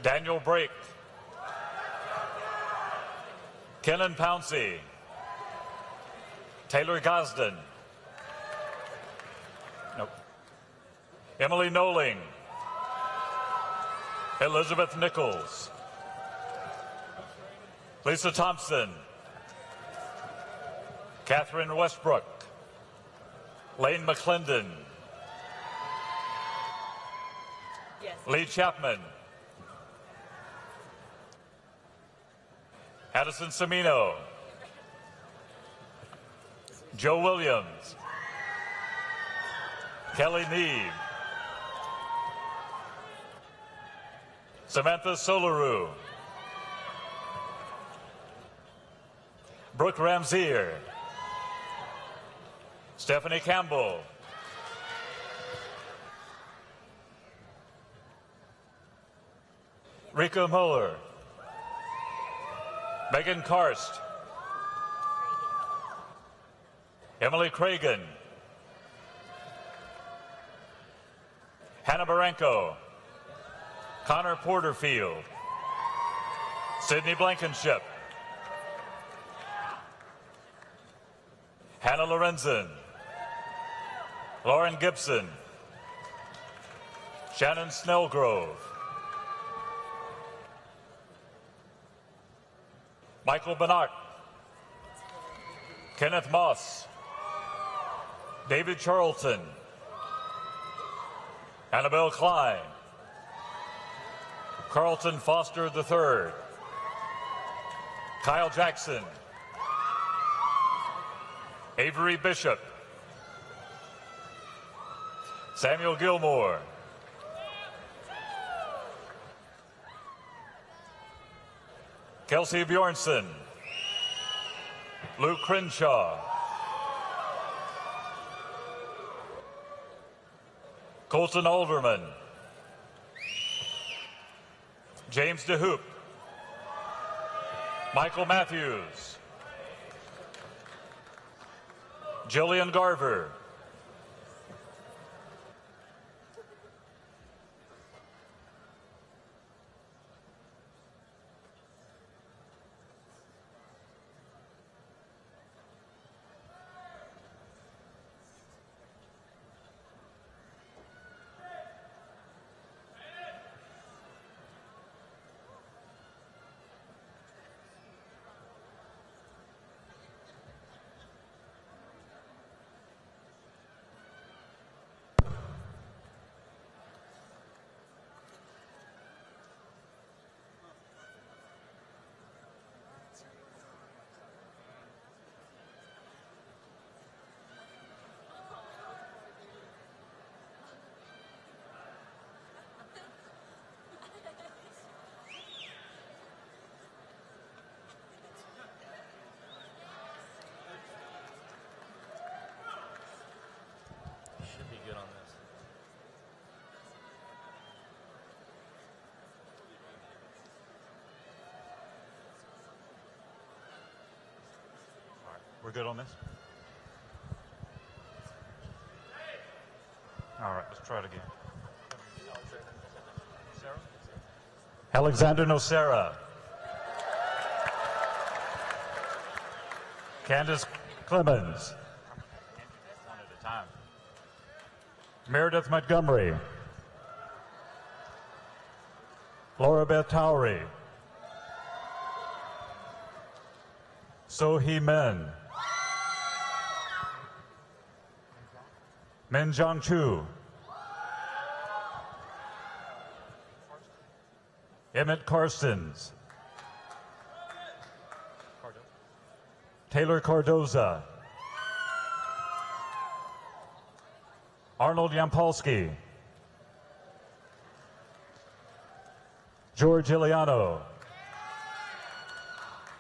Daniel Brake. Kenan Pouncey. Taylor Gosden. Nope. Emily Noling. Elizabeth Nichols. Lisa Thompson. Catherine Westbrook. Lane McClendon. Yes. Lee Chapman. Addison Semino. Joe Williams. Kelly Neeb. Samantha Solaru. Brooke Ramsier. Stephanie Campbell. Rika Muller. Megan Karst. Emily Cragen. Hannah Baranko. Connor Porterfield. Sydney Blankenship. Hannah Lorenzen. Lauren Gibson. Shannon Snellgrove. Michael Bannock. Kenneth Moss. David Charlton. Annabelle Klein. Carlton Foster III. Kyle Jackson. Avery Bishop. Samuel Gilmore. Kelsey Bjornson. Luke Crenshaw. Colton Alderman. James DeHoop. Michael Matthews. Jillian Garver. Should be good on this. All right, we're good on this? All right, let's try it again. Alexander Nocera. Candace Clemens. One at a time. Meredith Montgomery. Laura Beth Towery. So Hee Min, Min Jong Chu, Emmett Karstens, Taylor Cardoza, Arnold Yampolsky, George Iliano,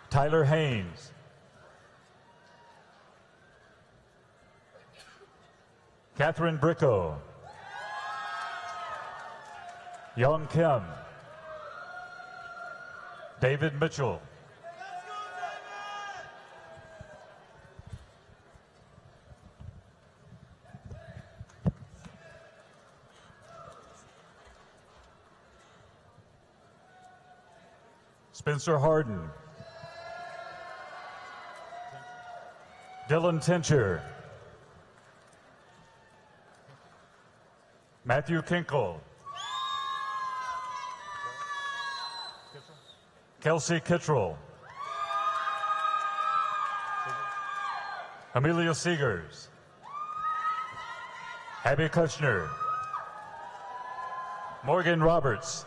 Tyler Haynes, Catherine Bricko, Young Kim, David Mitchell, Spencer Harden, Dylan Tincher, Matthew Kinkle, Kelsey Kittrell, Amelia Seegers, Abby Kushner, Morgan Roberts,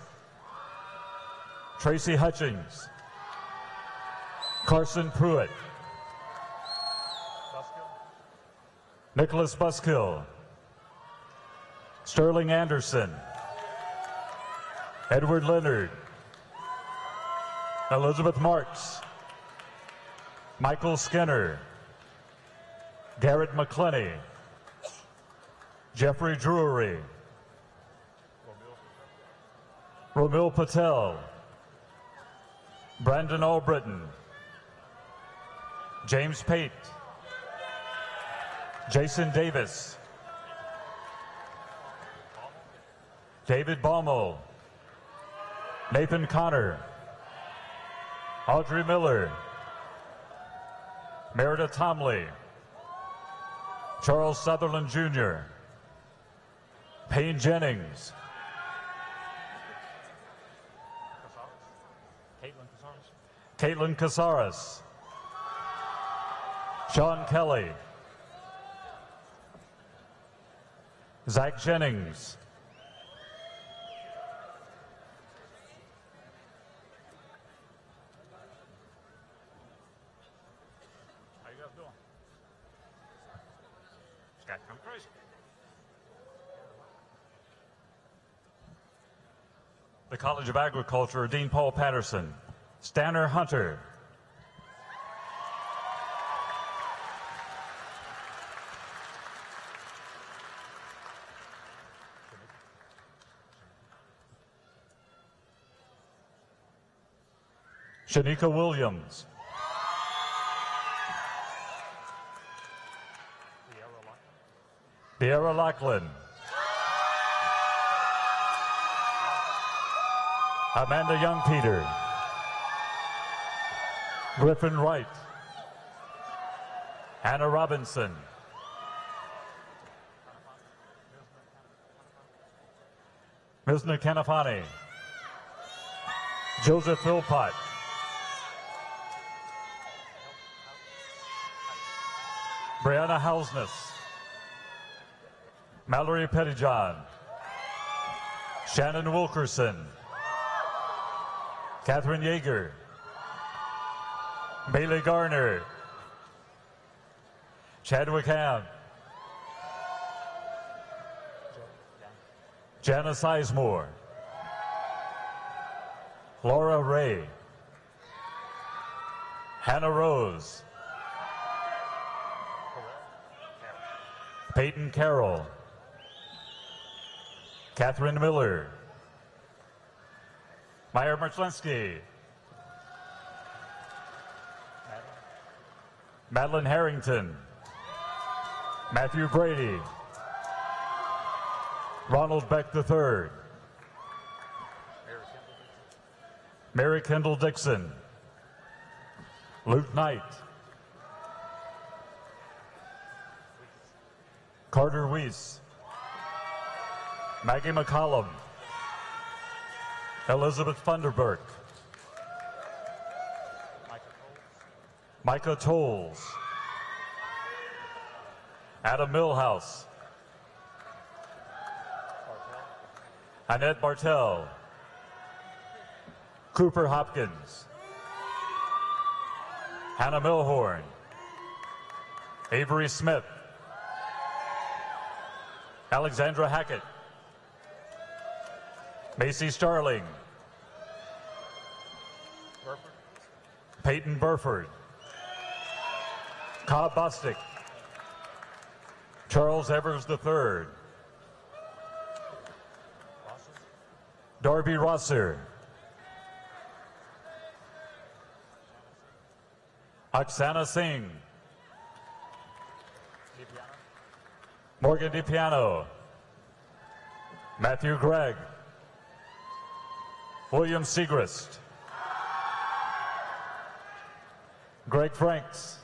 Tracy Hutchings, Carson Pruitt, Nicholas Buskill, Sterling Anderson, Edward Leonard, Elizabeth Marks, Michael Skinner, Garrett McClenny, Jeffrey Drury, Romil Patel, Brandon Albritton, James Pate, Jason Davis, David Baumel, Nathan Connor, Audrey Miller, Meredith Tomley, Charles Sutherland Jr., Payne Jennings, Caitlin Casares, Sean Kelly, Zach Jennings, how you guys doing? Scott, come crazy. The College of Agriculture, Dean Paul Patterson, Stanner Hunter, Shanika Williams, De'Ara Lachlan, Amanda Young-Peter, Griffin Wright, Hannah Robinson, Misna Kanafani, Joseph Philpott, Brianna Hausness, Mallory Pettyjohn, Shannon Wilkerson, Catherine Yeager, Bailey Garner, Chadwick Ham, Janice Sizemore, Laura Ray, Hannah Rose, Peyton Carroll, Catherine Miller, Meyer Merchlinsky, Madeline Harrington, Matthew Brady, Ronald Beck III, Mary Kendall Dixon, Luke Knight, Carter Weiss, Maggie McCollum, Elizabeth Funderburk, Micah Tolles, Adam Millhouse, Annette Bartel, Cooper Hopkins, Hannah Milhorn, Avery Smith, Alexandra Hackett, Macy Starling, Peyton Burford, Cobb Bostic, Charles Evers III, Darby Rosser, Oksana Singh, Morgan DiPiano, Matthew Gregg, William Segrist, Greg Franks,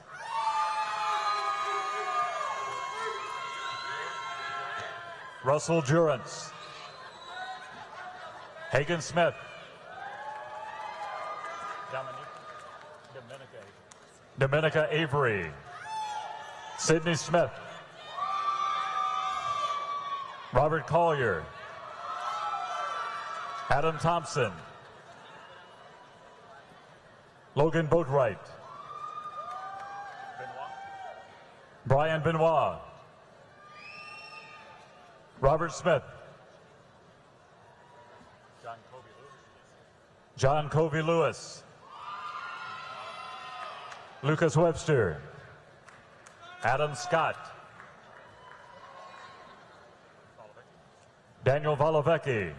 Russell Durance, Hagen Smith, Dominica Avery, Sydney Smith, Robert Collier, Adam Thompson, Logan Boatwright, Brian Benoit, Robert Smith, John Covey Lewis, Lucas Webster, Adam Scott, Daniel Valovecki,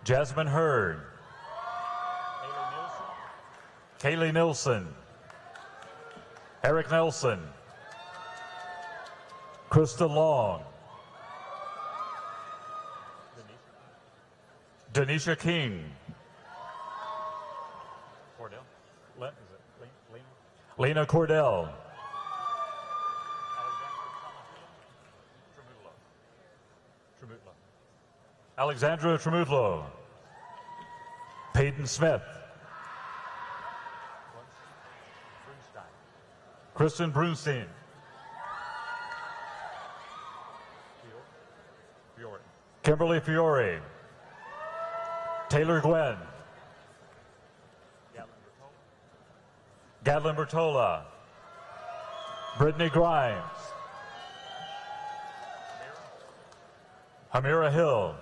Jasmine Hurd, Kaylee Nilsson, Eric Nelson, Krista Long, Denisha King, Lena Cordell, Alexandra Tremutlo, Peyton Smith, Kristen Brunstein, Kimberly Fiore, Taylor Gwen, Gadlin Bertola, Brittany Grimes, Hamira Hill,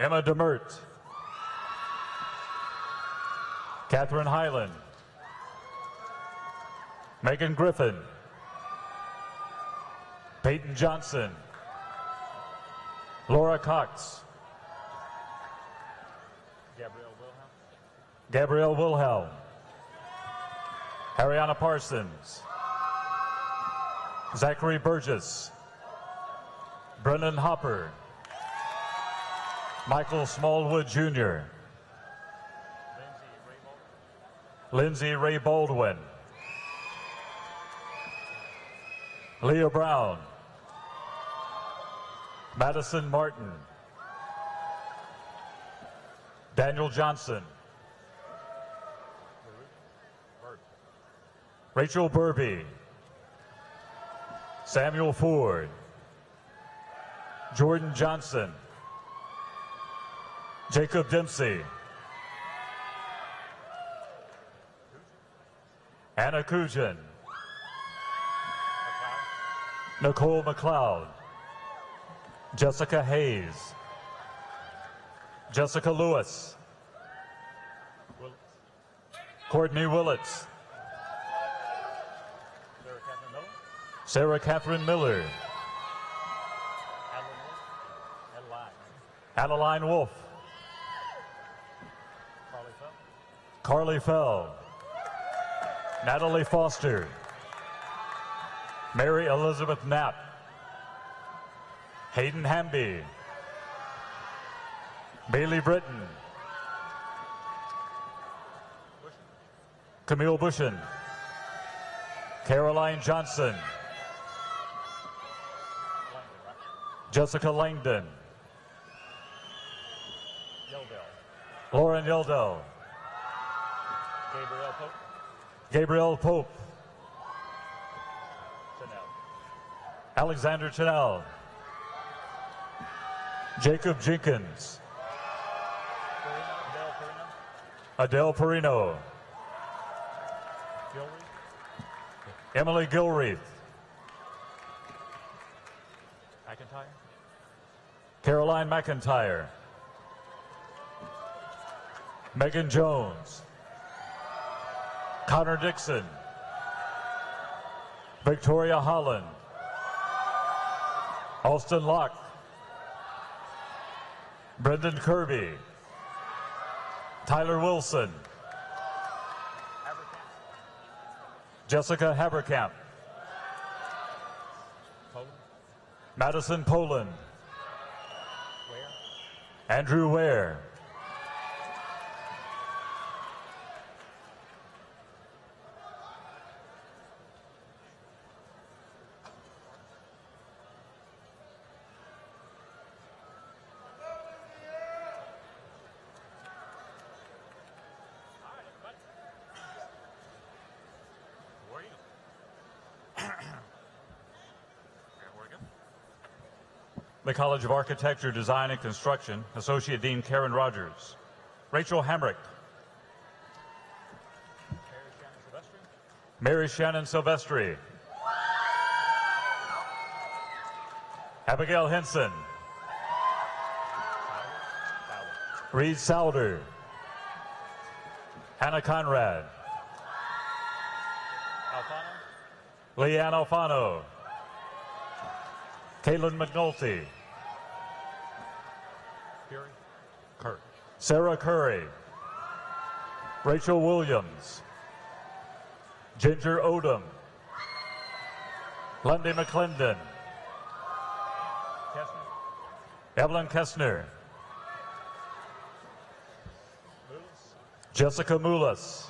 Emma Demert, Catherine Highland, Megan Griffin, Peyton Johnson, Laura Cox, Gabrielle Wilhelm, Ariana Parsons, Zachary Burgess, Brennan Hopper, Michael Smallwood Jr., Lindsay Ray Baldwin, Leah Brown, Madison Martin, Daniel Johnson, Rachel Burby, Samuel Ford, Jordan Johnson, Jacob Dempsey, Anna Kujan, Nicole McLeod, Jessica Hayes, Jessica Lewis, Courtney Willits, Sarah Catherine Miller, Adeline Wolf, Carly Fell, Natalie Foster, Mary Elizabeth Knapp, Hayden Hamby, Bailey Britton, Camille Bushin, Caroline Johnson, Jessica Langdon, Lauren Yeldell. Gabriel Pope. Alexander Chanel. Jacob Jenkins. Adele Perino. Emily Gilreath. Caroline McIntyre. Megan Jones. Connor Dixon. Victoria Holland. Austin Locke. Brendan Kirby. Tyler Wilson. Jessica Haberkamp. Madison Poland. Andrew Ware. The College of Architecture, Design, and Construction, Associate Dean Karen Rogers. Rachel Hamrick. Mary Shannon Silvestri. Abigail Henson. Reed Souder. Hannah Conrad. Leanne Alfano. Caitlin McNulty. Sarah Curry. Rachel Williams. Ginger Odom. Lundy McClendon. Evelyn Kessner. Jessica Moulis.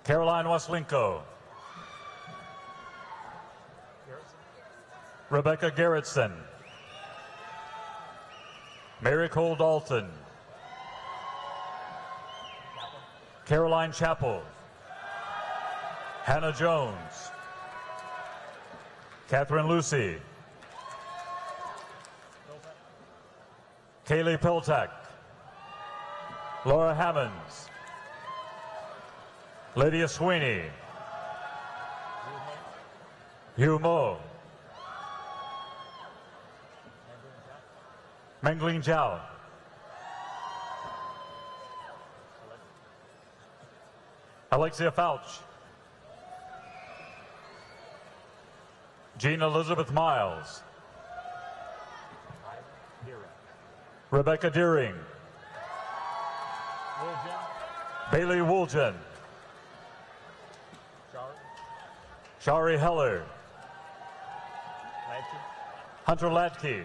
Caroline Westlinko. Rebecca Garrettson. Mary Cole Dalton. Caroline Chappell. Hannah Jones. Catherine Lucy. Kaylee Piltak. Laura Hammonds. Lydia Sweeney. Hugh Mo. Mengling Zhao. Alexia Fouch. Jean Elizabeth Miles. Rebecca Deering. Bailey Woolgen. Shari Heller. Hunter Latke.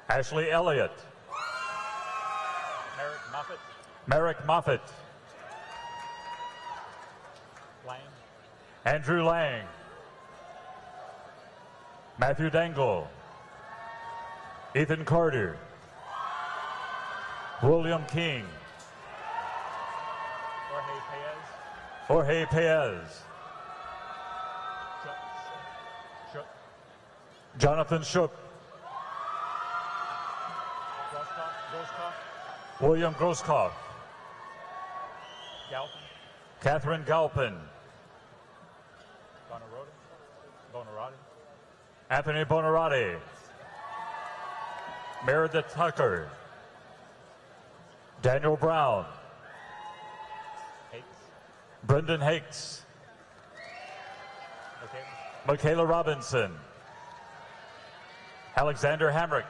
Ashley Elliott. Merrick Moffitt. Andrew Lang. Matthew Dangle. Ethan Carter. William King. Jorge Paez. Jonathan Shook. William Groskopf. Catherine Galpin. Anthony Bonarotti. Meredith Tucker. Daniel Brown. Brendan Hakes. Michaela Robinson. Alexander Hamrick.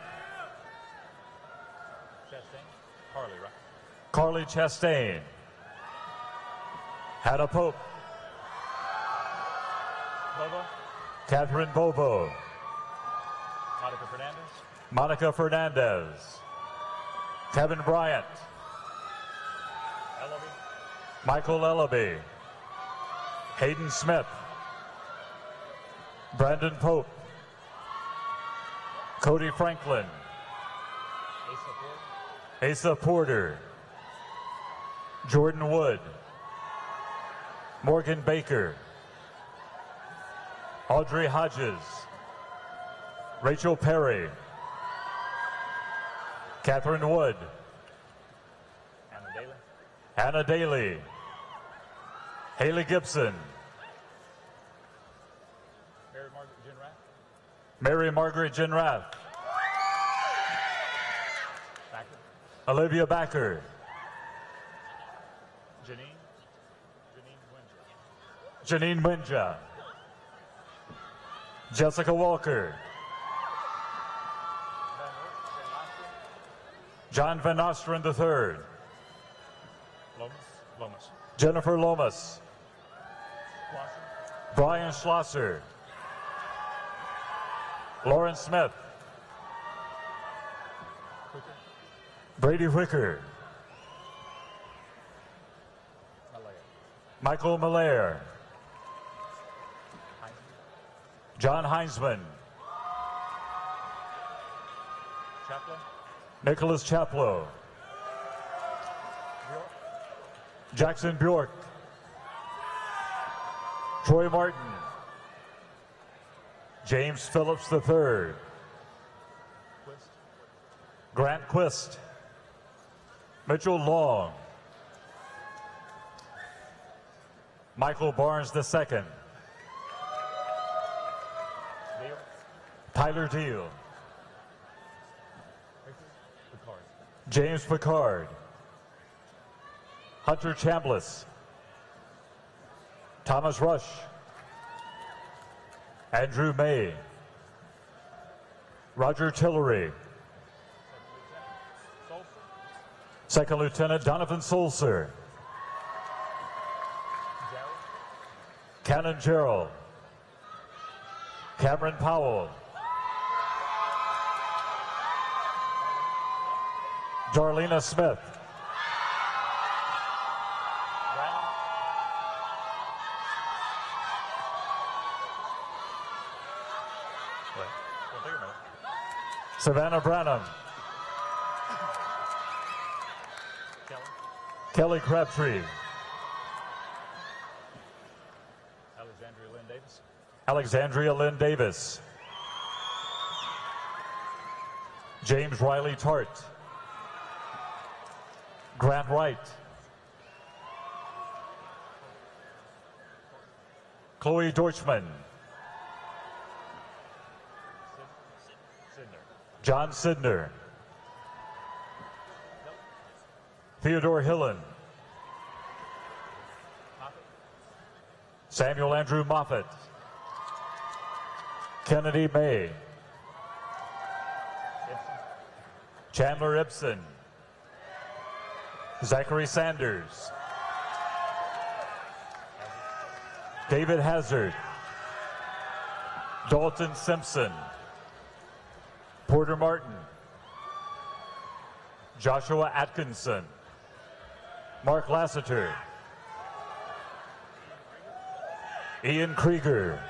Carly Chastain. Hannah Pope. Catherine Bobo. Monica Fernandez. Kevin Bryant. Michael Ellaby. Hayden Smith. Brandon Pope. Cody Franklin. Asa Porter, Jordan Wood, Morgan Baker, Audrey Hodges, Rachel Perry, Catherine Wood, Hannah Daly, Haley Gibson, Mary Margaret Jenrath, Olivia Backer, Janine Winja, Jessica Walker, John Van Osteren III, Jennifer Lomas, Brian Schlosser, Lauren Smith, Brady Wicker, Michael Malaire, John Heinzman, Nicholas Chaplow, Jackson Bjork, Troy Martin, James Phillips III, Grant Quist, Mitchell Long, Michael Barnes II, Tyler Deal, James Picard, Hunter Chambliss, Thomas Rush, Andrew May, Roger Tillery, Second Lieutenant Donovan Solser, Cannon Gerald, Cameron Powell, Darlena Smith, Savannah Branham, Kelly Crabtree, Alexandria Lynn Davis, James Riley Tart, Grant Wright, Chloe Deutschman, John Sidner, Theodore Hillen, Samuel Andrew Moffett, Kennedy May, Chandler Ibsen, Zachary Sanders, David Hazard, Dalton Simpson, Porter Martin, Joshua Atkinson, Mark Lassiter, Ian Krieger,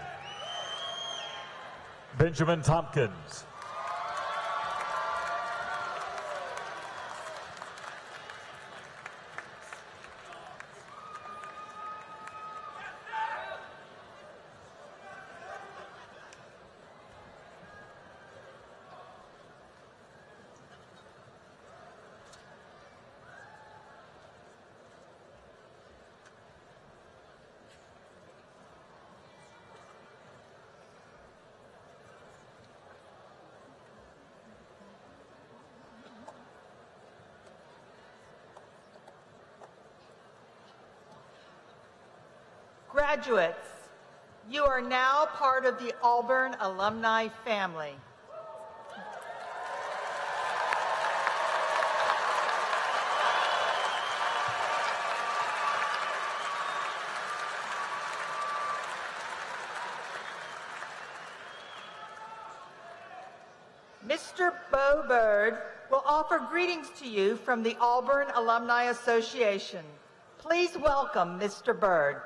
Benjamin Tompkins, Graduates, you are now part of the Auburn alumni family. Mr. Bo Bird will offer greetings to you from the Auburn Alumni Association. Please welcome Mr. Bird.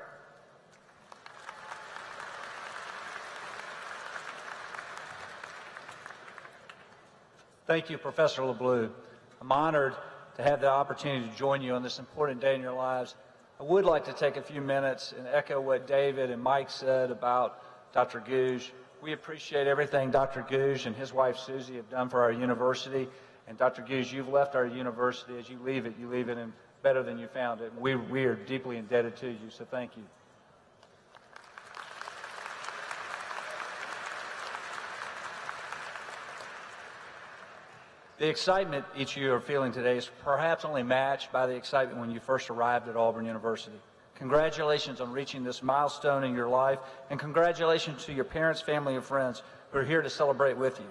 Thank you, Professor LeBleu. I'm honored to have the opportunity to join you on this important day in your lives. I would like to take a few minutes and echo what David and Mike said about Dr. Gouge. We appreciate everything Dr. Gouge and his wife Susie have done for our university. And Dr. Gouge, you've left our university. As you leave it in better than you found it. We are deeply indebted to you, so thank you. The excitement each of you are feeling today is perhaps only matched by the excitement when you first arrived at Auburn University. Congratulations on reaching this milestone in your life, and congratulations to your parents, family, and friends who are here to celebrate with you.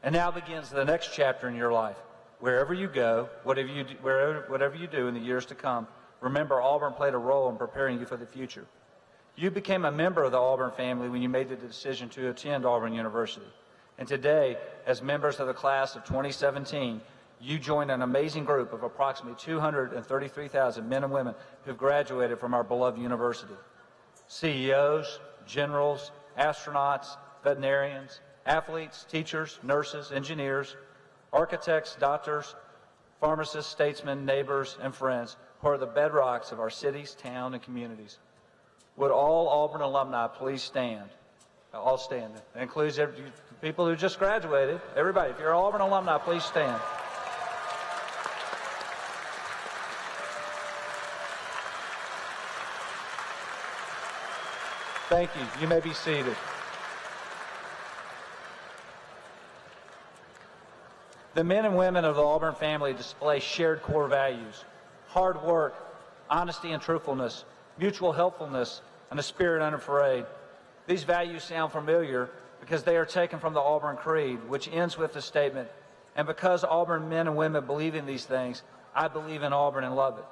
And now begins the next chapter in your life. Wherever you go, whatever you do in the years to come, remember Auburn played a role in preparing you for the future. You became a member of the Auburn family when you made the decision to attend Auburn University. And today, as members of the class of 2017, you join an amazing group of approximately 233,000 men and women who've graduated from our beloved university. CEOs, generals, astronauts, veterinarians, athletes, teachers, nurses, engineers, architects, doctors, pharmacists, statesmen, neighbors, and friends who are the bedrocks of our cities, town, and communities. Would all Auburn alumni please stand? All stand. That includes people who just graduated. Everybody, if you're an Auburn alumni, please stand. Thank you. You may be seated. The men and women of the Auburn family display shared core values: hard work, honesty and truthfulness, mutual helpfulness, and a spirit unafraid. These values sound familiar because they are taken from the Auburn Creed, which ends with the statement, "And because Auburn men and women believe in these things, I believe in Auburn and love it."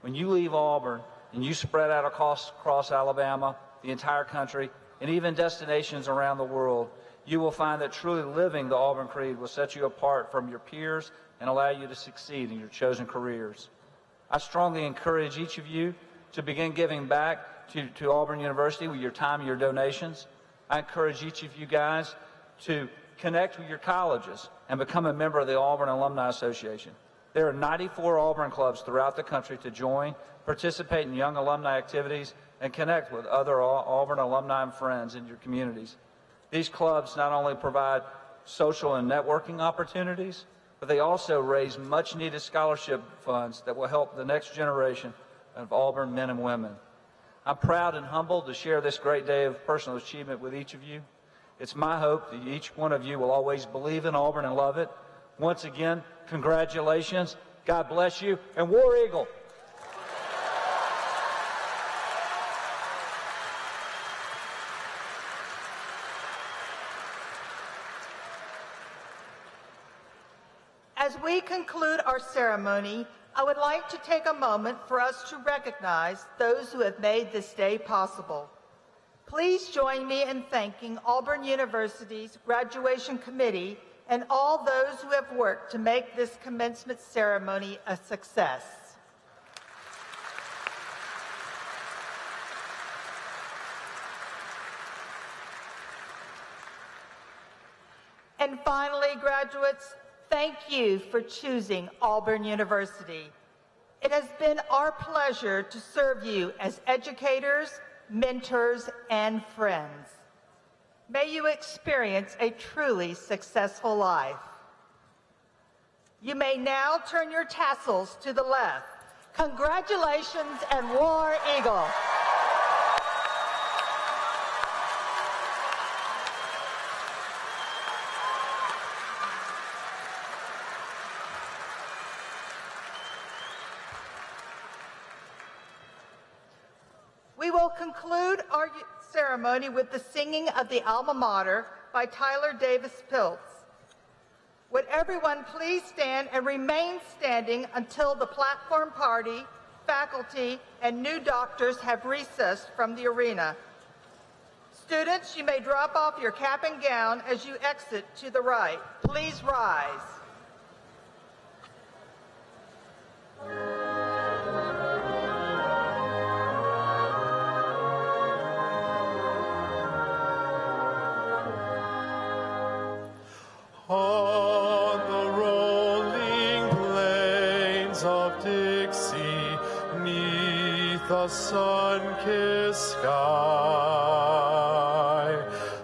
When you leave Auburn and you spread out across Alabama, the entire country, and even destinations around the world, you will find that truly living the Auburn Creed will set you apart from your peers and allow you to succeed in your chosen careers. I strongly encourage each of you to begin giving back to Auburn University with your time and your donations. I encourage each of you guys to connect with your colleges and become a member of the Auburn Alumni Association. There are 94 Auburn clubs throughout the country to join, participate in young alumni activities, and connect with other Auburn alumni and friends in your communities. These clubs not only provide social and networking opportunities, but they also raise much-needed scholarship funds that will help the next generation of Auburn men and women. I'm proud and humbled to share this great day of personal achievement with each of you. It's my hope that each one of you will always believe in Auburn and love it. Once again, congratulations, God bless you, and War Eagle! As we conclude our ceremony, I would like to take a moment for us to recognize those who have made this day possible. Please join me in thanking Auburn University's Graduation Committee and all those who have worked to make this commencement ceremony a success. And finally, graduates, thank you for choosing Auburn University. It has been our pleasure to serve you as educators, mentors, and friends. May you experience a truly successful life. You may now turn your tassels to the left. Congratulations and War Eagle! We will conclude our ceremony with the singing of the Alma Mater by Tyler Davis Piltz. Would everyone please stand and remain standing until the platform party, faculty, and new doctors have recessed from the arena. Students, you may drop off your cap and gown as you exit to the right. Please rise. On the rolling plain the sun-kissed sky,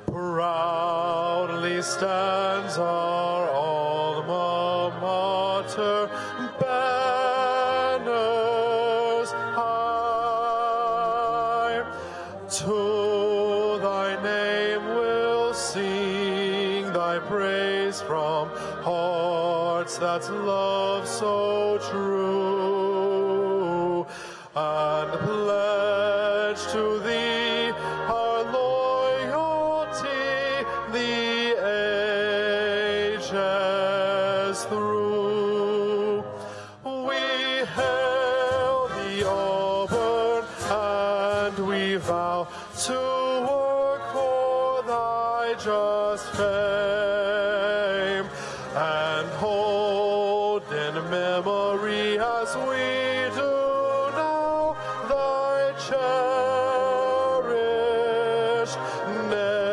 proudly stands our alma mater, banners high. To thy name we'll sing thy praise from hearts that love so true, and pledge to thee our loyalty the ages through. We hail thee, Auburn, and we vow to work for thy just fame, and hold in memory as we do now thy cherished name.